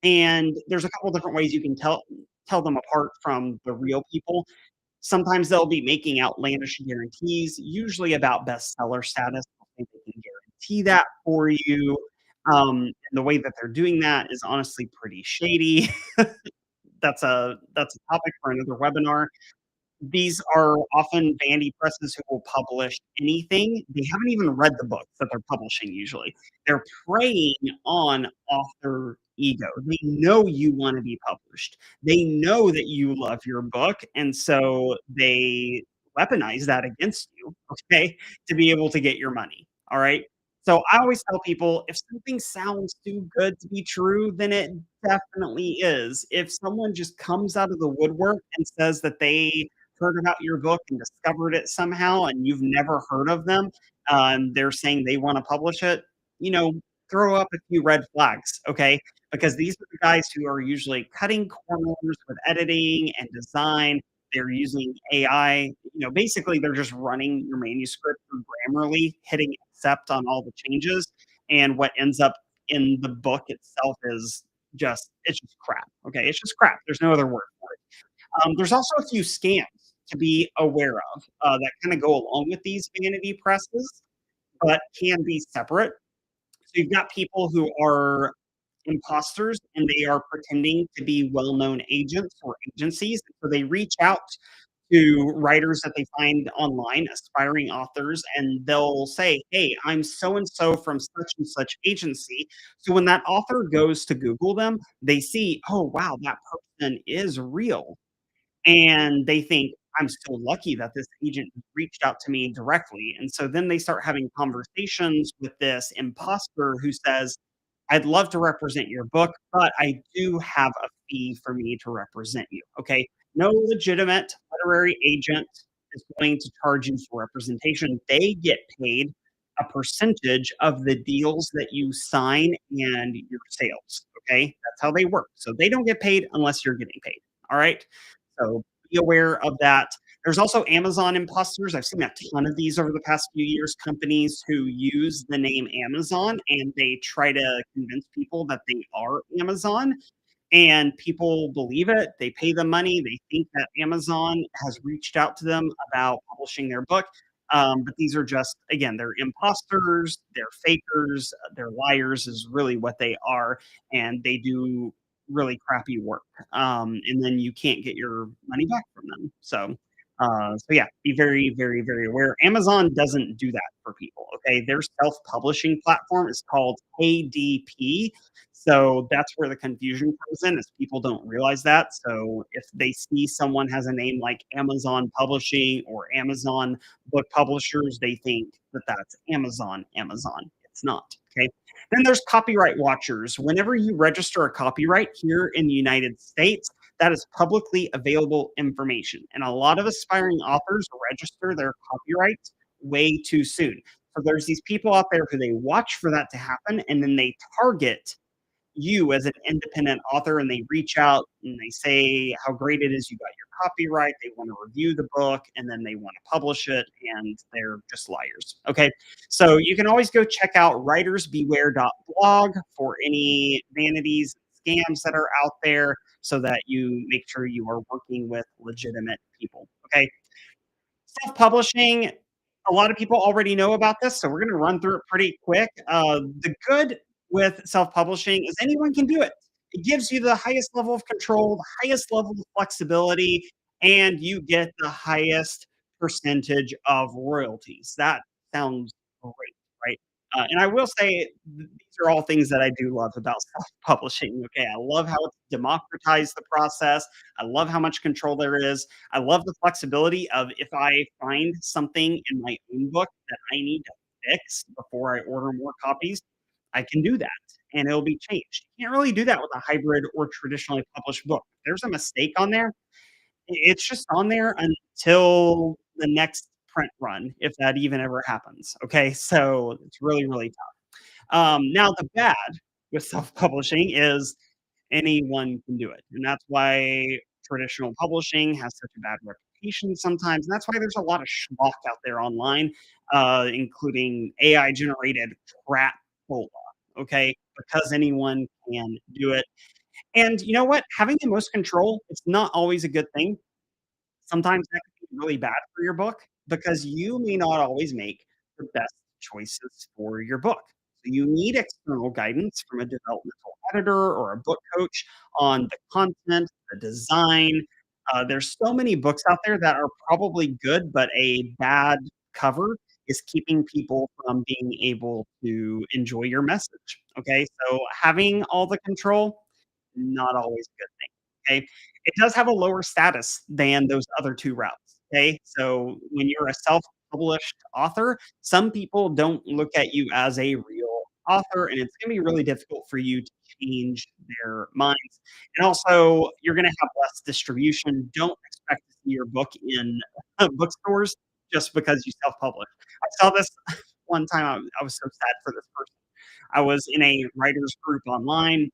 and there's a couple different ways you can tell them apart from the real people. Sometimes they'll be making outlandish guarantees, usually about bestseller status. I think they can guarantee that for you. And the way that they're doing that is honestly pretty shady. That's a topic for another webinar. These are often vanity presses who will publish anything. They haven't even read the books that they're publishing usually. They're preying on author ego. They know you want to be published. They know that you love your book, and so they weaponize that against you, okay, to be able to get your money. All right. So I always tell people if something sounds too good to be true, then it definitely is. If someone just comes out of the woodwork and says that they heard about your book and discovered it somehow and you've never heard of them, and they're saying they wanna publish it, you know, throw up a few red flags, okay? Because these are the guys who are usually cutting corners with editing and design. They're using AI. Basically, they're just running your manuscript through Grammarly, hitting accept on all the changes, and what ends up in the book itself is it's just crap. Okay, it's just crap. There's no other word for it. There's also a few scams to be aware of that kind of go along with these vanity presses, but can be separate. So you've got people who are imposters and they are pretending to be well-known agents or agencies. So they reach out to writers that they find online, aspiring authors, and they'll say, "Hey, I'm so and so from such and such agency." So when that author goes to Google them, they see, "Oh, wow, that person is real." And they think, "I'm so lucky that this agent reached out to me directly." And so then they start having conversations with this imposter who says, "I'd love to represent your book, but I do have a fee for me to represent you." Okay. No legitimate literary agent is going to charge you for representation. They get paid a percentage of the deals that you sign and your sales. Okay. That's how they work. So they don't get paid unless you're getting paid. All right. So be aware of that. There's also Amazon imposters. I've seen a ton of these over the past few years. Companies who use the name Amazon and they try to convince people that they are Amazon, and people believe it. They pay them money. They think that Amazon has reached out to them about publishing their book. But these are just, again, they're imposters, they're fakers, they're liars, is really what they are. And they do really crappy work. And then you can't get your money back from them. So yeah, be very, very, very aware. Amazon doesn't do that for people. Okay. Their self publishing platform is called KDP, so that's where the confusion comes in, is people don't realize that. So if they see someone has a name like Amazon Publishing or Amazon Book Publishers, they think that that's Amazon. Amazon. It's not. Okay. Then there's copyright watchers. Whenever you register a copyright here in the United States, that is publicly available information. And a lot of aspiring authors register their copyrights way too soon. So there's these people out there who they watch for that to happen and then they target you as an independent author and they reach out and they say how great it is you got your copyright. They want to review the book and then they want to publish it, and they're just liars. Okay. So you can always go check out writersbeware.blog for any vanities, scams that are out there so that you make sure you are working with legitimate people. Okay. Self-publishing, a lot of people already know about this, so we're gonna run through it pretty quick. The good with self-publishing is anyone can do it. It gives you the highest level of control, the highest level of flexibility, and you get the highest percentage of royalties. That sounds great, right? And I will say these are all things that I do love about self-publishing. Okay, I love how it's democratized the process. I love how much control there is. I love the flexibility of, if I find something in my own book that I need to fix before I order more copies, I can do that and it'll be changed. You can't really do that with a hybrid or traditionally published book. If there's a mistake on there, it's just on there until the next print run, if that even ever happens. Okay. So it's really, really tough. Now, the bad with self publishing is anyone can do it. And that's why traditional publishing has such a bad reputation sometimes. And that's why there's a lot of schlock out there online, including AI generated crap cola. Okay. Because anyone can do it. And you know what? Having the most control, it's not always a good thing. Sometimes that can be really bad for your book because you may not always make the best choices for your book. So you need external guidance from a developmental editor or a book coach on the content, the design. There's so many books out there that are probably good, but a bad cover is keeping people from being able to enjoy your message. Okay, so having all the control, not always a good thing. Okay, it does have a lower status than those other 2 routes, okay? So, when you're a self-published author, some people don't look at you as a real author, and it's gonna be really difficult for you to change their minds. And also, you're gonna have less distribution. Don't expect to see your book in bookstores just because you self-publish. I saw this one time. I was so sad for this person. I was in a writers group online,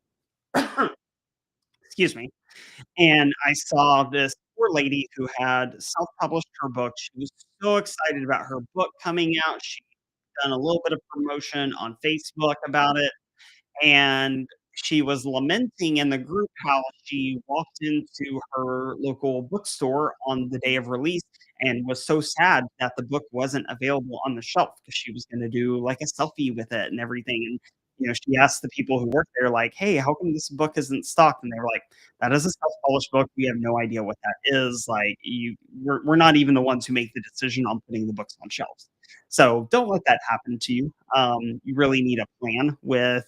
excuse me, and I saw this poor lady who had self-published her book. She was so excited about her book coming out. She'd done a little bit of promotion on Facebook about it, and she was lamenting in the group how she walked into her local bookstore on the day of release and was so sad that the book wasn't available on the shelf because she was going to do like a selfie with it and everything. And she asked the people who work there, like, "Hey, how come this book isn't stocked?" And they were like, "That is a self-published book. We have no idea what that is. Like, we're not even the ones who make the decision on putting the books on shelves." So don't let that happen to you. You really need a plan with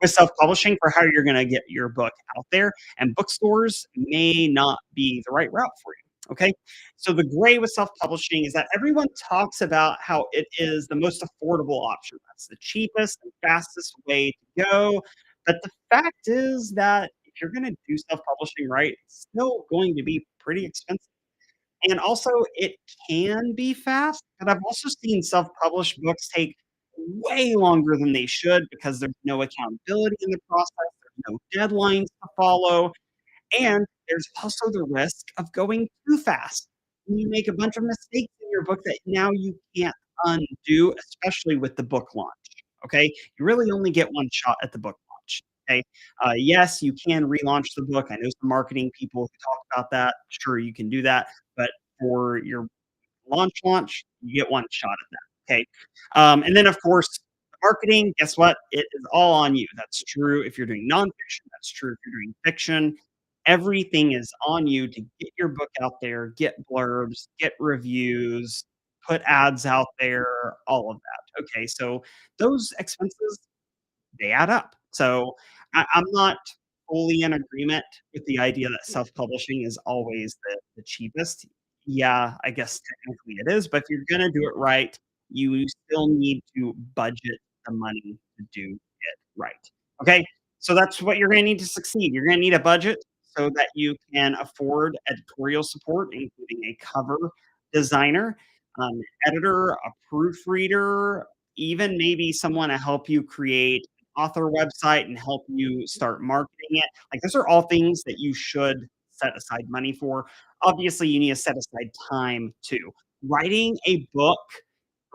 with self-publishing for how you're going to get your book out there, and bookstores may not be the right route for you. Okay, so the gray with self-publishing is that everyone talks about how it is the most affordable option. That's the cheapest and fastest way to go. But the fact is that if you're going to do self-publishing right, it's still going to be pretty expensive. And also, it can be fast, but I've also seen self-published books take way longer than they should because there's no accountability in the process, there's no deadlines to follow, and there's also the risk of going too fast. And you make a bunch of mistakes in your book that now you can't undo, especially with the book launch. Okay. You really only get one shot at the book launch. Okay. Yes, you can relaunch the book. I know some marketing people who talk about that. Sure, you can do that. But for your launch, you get one shot at that. Okay. And then, of course, marketing, guess what? It is all on you. That's true if you're doing nonfiction, that's true if you're doing fiction. Everything is on you to get your book out there, get blurbs, get reviews, put ads out there, all of that. Okay. So those expenses, they add up. So I'm not fully in agreement with the idea that self-publishing is always the cheapest. Yeah, I guess technically it is, but if you're gonna do it right, you still need to budget the money to do it right. Okay? So that's what you're gonna need to succeed. You're gonna need a budget so that you can afford editorial support, including a cover designer, um, editor, a proofreader, even maybe someone to help you create author website and help you start marketing it. Like, those are all things that you should set aside money for. Obviously, you need to set aside time too. Writing a book,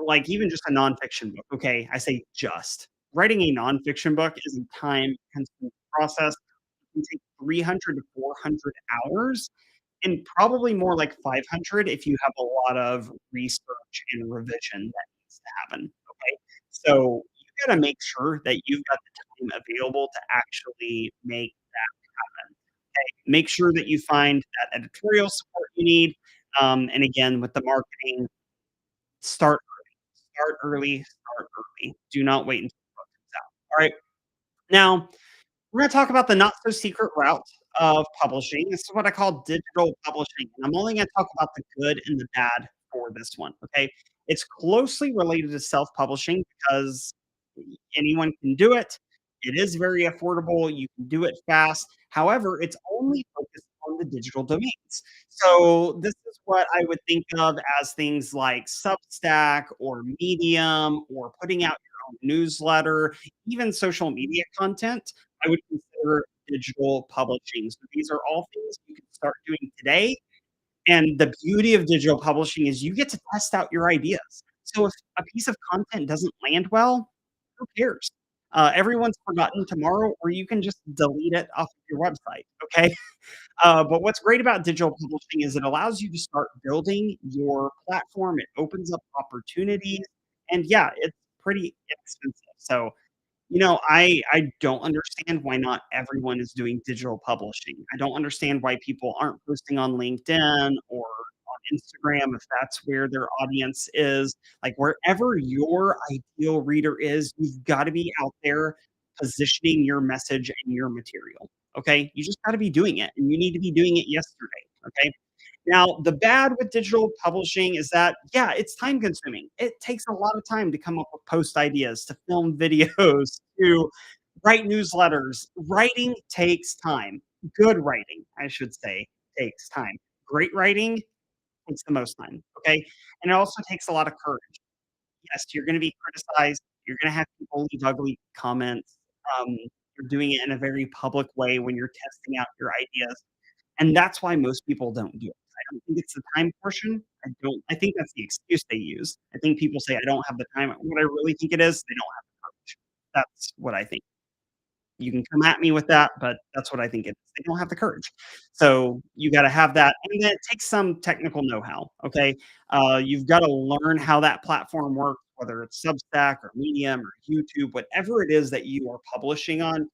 like even just a nonfiction book, okay, I say just. Writing a nonfiction book is a time consuming process. It can take 300 to 400 hours and probably more like 500 if you have a lot of research and revision that needs to happen. Okay. So you got to make sure that you've got the time available to actually make that happen. Okay. Make sure that you find that editorial support you need. And again, with the marketing, start start early, start early. Do not wait until the book comes out. All right. Now, we're gonna talk about the not so secret route of publishing. This is what I call digital publishing, and I'm only gonna talk about the good and the bad for this one, okay? It's closely related to self-publishing because anyone can do it. It is very affordable. You can do it fast. However, it's only focused on the digital domains. So this is what I would think of as things like Substack or Medium or putting out your own newsletter, even social media content. I would consider digital publishing. So these are all things you can start doing today. And the beauty of digital publishing is you get to test out your ideas. So if a piece of content doesn't land well, who cares? Everyone's forgotten tomorrow, or you can just delete it off of your website. Okay. But what's great about digital publishing is it allows you to start building your platform. It opens up opportunities. And yeah, it's pretty inexpensive. So I don't understand why not everyone is doing digital publishing. I don't understand why people aren't posting on LinkedIn or on Instagram if that's where their audience is. Like, wherever your ideal reader is, you've gotta be out there positioning your message and your material, okay? You just gotta be doing it, and you need to be doing it yesterday, okay? Now, the bad with digital publishing is that, yeah, it's time consuming. It takes a lot of time to come up with post ideas, to film videos, to write newsletters. Writing takes time. Good writing, I should say, takes time. Great writing takes the most time, okay? And it also takes a lot of courage. Yes, you're gonna be criticized, you're gonna have people leave ugly comments, you're doing it in a very public way when you're testing out your ideas, and that's why most people don't do it. I don't think it's the time portion, I think that's the excuse they use. I think people say, "I don't have the time." What I really think it is, they don't have the courage. That's what I think. You can come at me with that, but that's what I think it is. They don't have the courage. So, you gotta have that, and then it takes some technical know-how, okay? You've gotta learn how that platform works, whether it's Substack or Medium or YouTube, whatever it is that you are publishing on,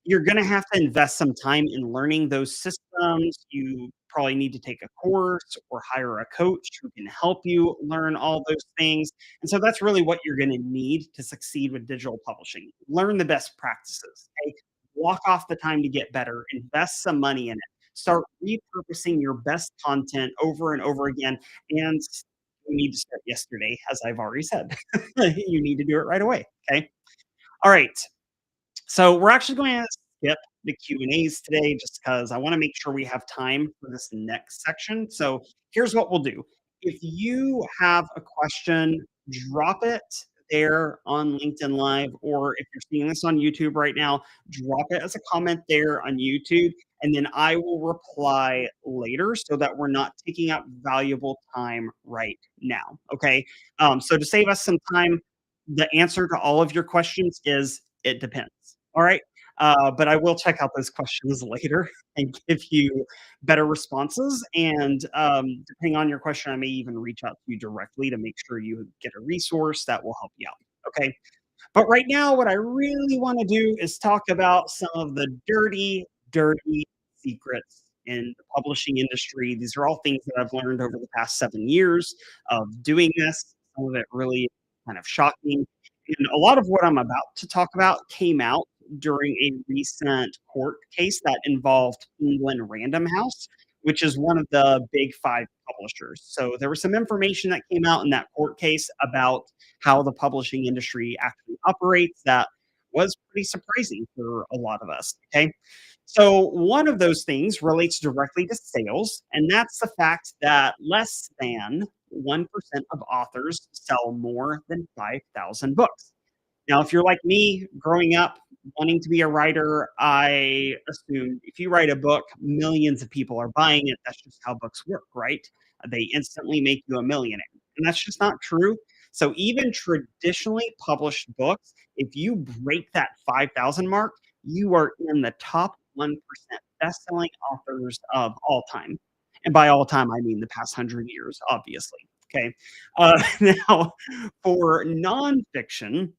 you're gonna have to invest some time in learning those systems. You probably need to take a course or hire a coach who can help you learn all those things, and so that's really what you're gonna need to succeed with digital publishing. Learn the best practices, okay? Block off the time to get better, invest some money in it, start repurposing your best content over and over again, and you need to start yesterday, as I've already said. You need to do it right away, okay? Alright. So we're actually going to skip the Q&As today just because I want to make sure we have time for this next section. So here's what we'll do. If you have a question, drop it there on LinkedIn Live, or if you're seeing this on YouTube right now, drop it as a comment there on YouTube, and then I will reply later so that we're not taking up valuable time right now. Okay. So to save us some time, the answer to all of your questions is it depends. All right. But I will check out those questions later and give you better responses. And depending on your question, I may even reach out to you directly to make sure you get a resource that will help you out. Okay. But right now, what I really want to do is talk about some of the dirty, dirty secrets in the publishing industry. These are all things that I've learned over the past 7 years of doing this. Some of it really kind of shocking. And a lot of what I'm about to talk about came out during a recent court case that involved England Random House, which is one of the big five publishers. So there was some information that came out in that court case about how the publishing industry actually operates that was pretty surprising for a lot of us. Okay. So, one of those things relates directly to sales, and that's the fact that less than 1% of authors sell more than 5,000 books. Now, if you're like me, growing up wanting to be a writer, I assumed if you write a book, millions of people are buying it. That's just how books work, right? They instantly make you a millionaire. And that's just not true. So, even traditionally published books, if you break that 5,000 mark, you are in the top 1% best-selling authors of all time. And by all time, I mean the past 100 years, obviously. Okay. Now, for nonfiction,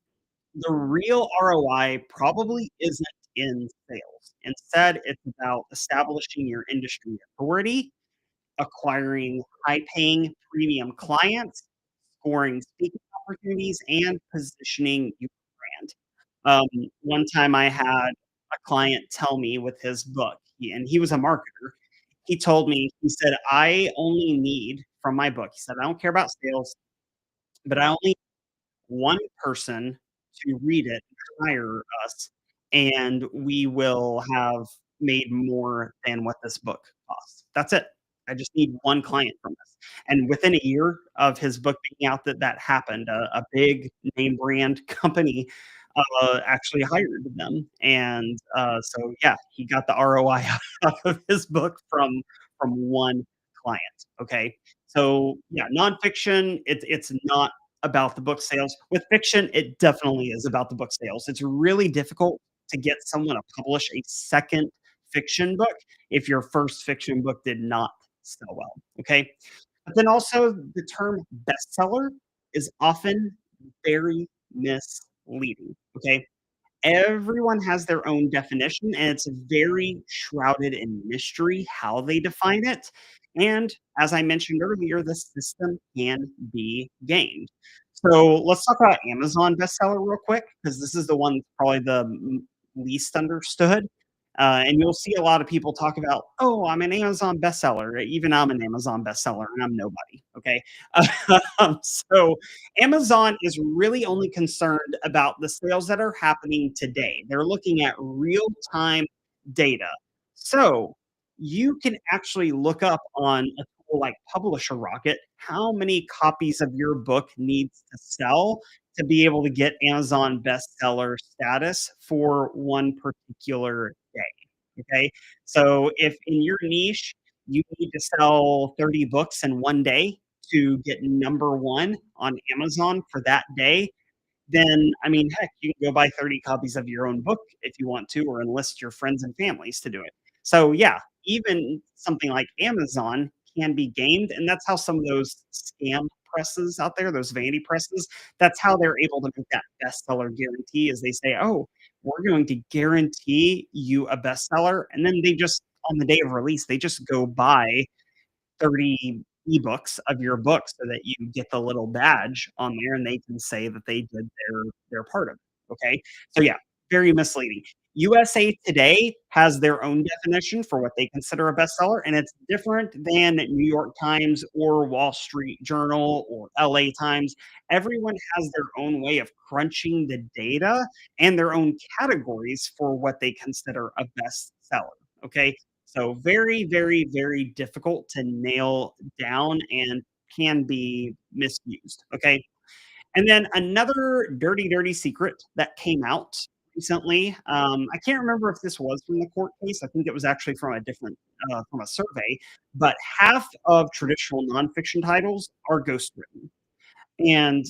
the real ROI probably isn't in sales. Instead, it's about establishing your industry authority, acquiring high-paying premium clients, scoring speaking opportunities, and positioning your brand. One time I had a client tell me with his book, and he was a marketer. He told me, he said, "I only need from my book," he said, "I don't care about sales, but I only one person to read it, hire us, and we will have made more than what this book costs. That's it. I just need one client from this." And within a year of his book being out, that happened. A big name brand company actually hired them, and so yeah, he got the ROI out of his book from one client. Okay, so yeah, nonfiction, it's not about the book sales. With fiction, it definitely is about the book sales. It's really difficult to get someone to publish a second fiction book if your first fiction book did not sell well. Okay. But then also, the term bestseller is often very misleading. Okay. Everyone has their own definition, and it's very shrouded in mystery how they define it. And as I mentioned earlier, the system can be gamed. So let's talk about Amazon bestseller real quick, because this is the one that's probably the least understood. And you'll see a lot of people talk about, "Oh, I'm an Amazon bestseller." Even I'm an Amazon bestseller, and I'm nobody, okay? So Amazon is really only concerned about the sales that are happening today. They're looking at real-time data. So you can actually look up on a tool like Publisher Rocket how many copies of your book needs to sell to be able to get Amazon bestseller status for one particular day. Okay. So if in your niche you need to sell 30 books in one day to get number one on Amazon for that day, then I mean, heck, you can go buy 30 copies of your own book if you want to, or enlist your friends and families to do it. So yeah, even something like Amazon can be gamed, and that's how some of those scam presses out there, those vanity presses, that's how they're able to make that bestseller guarantee is they say, "Oh, we're going to guarantee you a bestseller," and then they just on the day of release, they just go buy 30 ebooks of your book so that you get the little badge on there and they can say that they did their part of it, okay? So, yeah, very misleading. USA Today has their own definition for what they consider a bestseller, and it's different than New York Times or Wall Street Journal or LA Times. Everyone has their own way of crunching the data and their own categories for what they consider a bestseller, okay? So very, very, very difficult to nail down and can be misused. Okay. And then another dirty, dirty secret that came out recently. I can't remember if this was from the court case. I think it was actually from a different, from a survey. But half of traditional nonfiction titles are ghostwritten. And,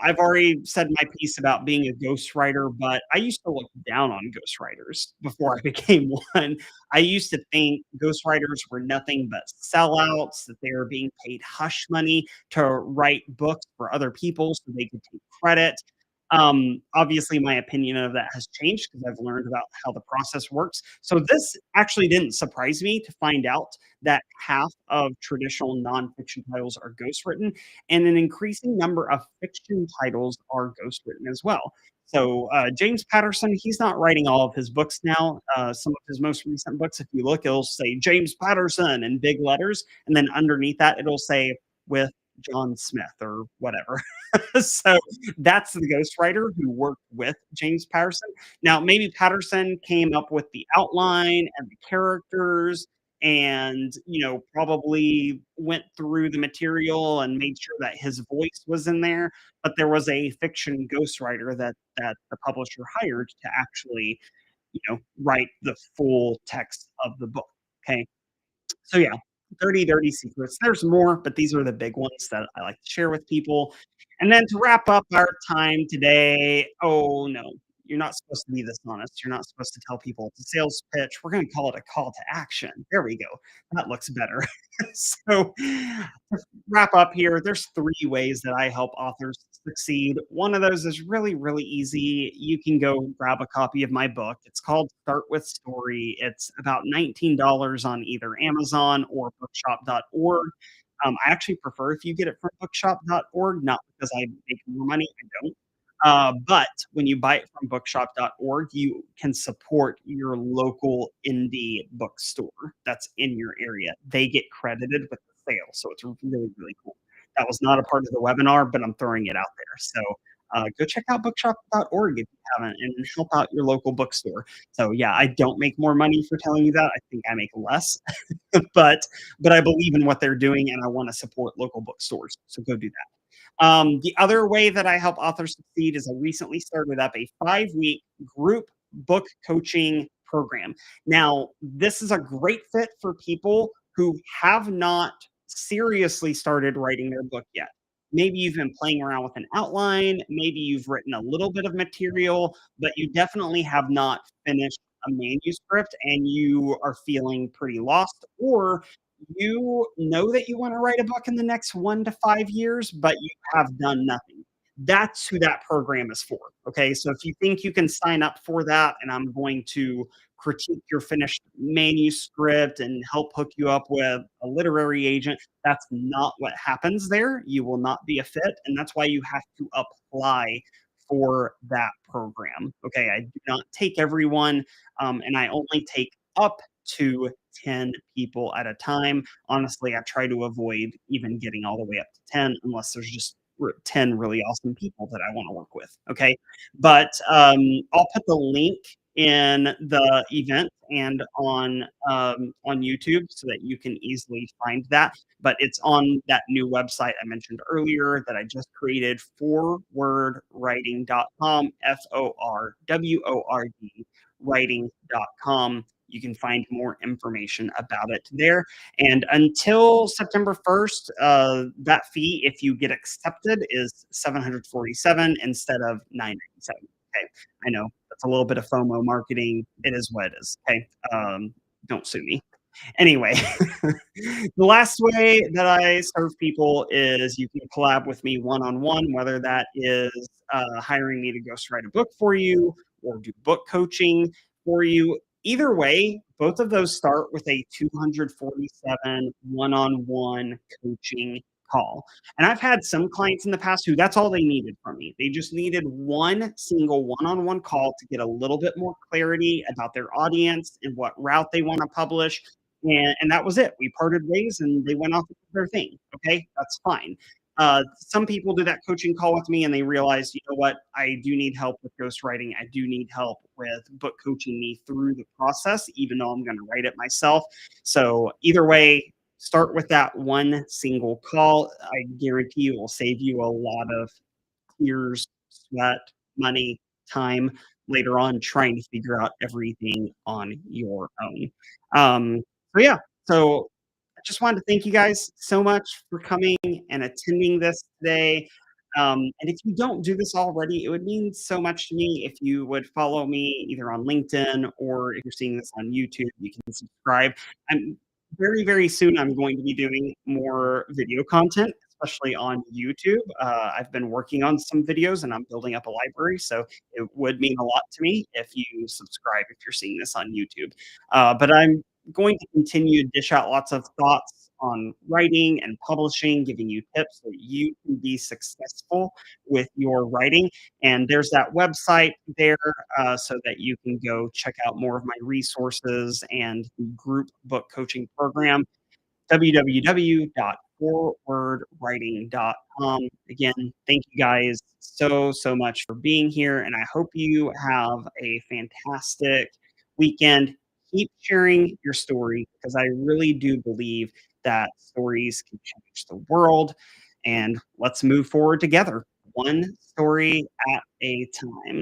I've already said my piece about being a ghostwriter, but I used to look down on ghostwriters before I became one. I used to think ghostwriters were nothing but sellouts, that they were being paid hush money to write books for other people so they could take credit. Obviously, my opinion of that has changed because I've learned about how the process works. So this actually didn't surprise me to find out that half of traditional nonfiction titles are ghostwritten and an increasing number of fiction titles are ghostwritten as well. So James Patterson, he's not writing all of his books now. Some of his most recent books, if you look, it'll say James Patterson in big letters, and then underneath that, it'll say with John Smith or whatever. So that's the ghostwriter who worked with James Patterson. Now, maybe Patterson came up with the outline and the characters and probably went through the material and made sure that his voice was in there, but there was a fiction ghostwriter that the publisher hired to actually write the full text of the book. Okay. So yeah, dirty, dirty secrets. There's more, but these are the big ones that I like to share with people. And then to wrap up our time today, oh no, you're not supposed to be this honest. You're not supposed to tell people it's a sales pitch. We're going to call it a call to action. There we go. That looks better. So wrap up here, there's 3 ways that I help authors succeed. One of those is really, really easy. You can go grab a copy of my book. It's called Start with Story. It's about $19 on either Amazon or bookshop.org. I actually prefer if you get it from bookshop.org, not because I make more money, I don't. But when you buy it from bookshop.org, you can support your local indie bookstore that's in your area. They get credited with the sale. So it's really, really cool. That was not a part of the webinar, but I'm throwing it out there. So go check out bookshop.org if you haven't and help out your local bookstore. So yeah, I don't make more money for telling you that. I think I make less, but I believe in what they're doing and I want to support local bookstores. So go do that. The other way that I help authors succeed is I recently started up a 5-week group book coaching program. Now, this is a great fit for people who have not seriously started writing their book yet. Maybe you've been playing around with an outline, maybe you've written a little bit of material, but you definitely have not finished a manuscript and you are feeling pretty lost, or you know that you want to write a book in the next 1 to 5 years, but you have done nothing. That's who that program is for. Okay. So if you think you can sign up for that, and I'm going to critique your finished manuscript and help hook you up with a literary agent, that's not what happens there. You will not be a fit. And that's why you have to apply for that program. Okay, I do not take everyone, and I only take up to 10 people at a time. Honestly, I try to avoid even getting all the way up to 10 unless there's just 10 really awesome people that I want to work with. Okay. But I'll put the link in the event and on YouTube so that you can easily find that. But it's on that new website I mentioned earlier that I just created, forwardwriting.com, FORWORD writing.com. You can find more information about it there. And until September 1st, that fee, if you get accepted, is 747 instead of 997. Okay. I know that's a little bit of FOMO marketing. It is what it is. Okay. Don't sue me. Anyway, the last way that I serve people is you can collab with me one on one, whether that is hiring me to ghostwrite a book for you or do book coaching for you. Either way, both of those start with a 247 one on one coaching call. And I've had some clients in the past who that's all they needed from me. They just needed one single one on one call to get a little bit more clarity about their audience and what route they want to publish, and that was it. We parted ways and they went off and did their thing. Okay, that's fine. Some people do that coaching call with me and they realize, you know what, I do need help with ghostwriting. I do need help with book coaching me through the process, even though I'm going to write it myself. So either way, start with that one single call. I guarantee you it will save you a lot of tears, sweat, money, time later on trying to figure out everything on your own. Um, so yeah, so I just wanted to thank you guys so much for coming and attending this today. And if you don't do this already, it would mean so much to me if you would follow me either on LinkedIn or if you're seeing this on YouTube, you can subscribe. I'm very, very soon, I'm going to be doing more video content, especially on YouTube. I've been working on some videos and I'm building up a library. So it would mean a lot to me if you subscribe if you're seeing this on YouTube. But I'm going to continue to dish out lots of thoughts on writing and publishing, giving you tips so you can be successful with your writing. And there's that website there so that you can go check out more of my resources and the group book coaching program, www.forwardwriting.com. Again, thank you guys so, so much for being here. And I hope you have a fantastic weekend. Keep sharing your story because I really do believe that stories can change the world. And let's move forward together, one story at a time.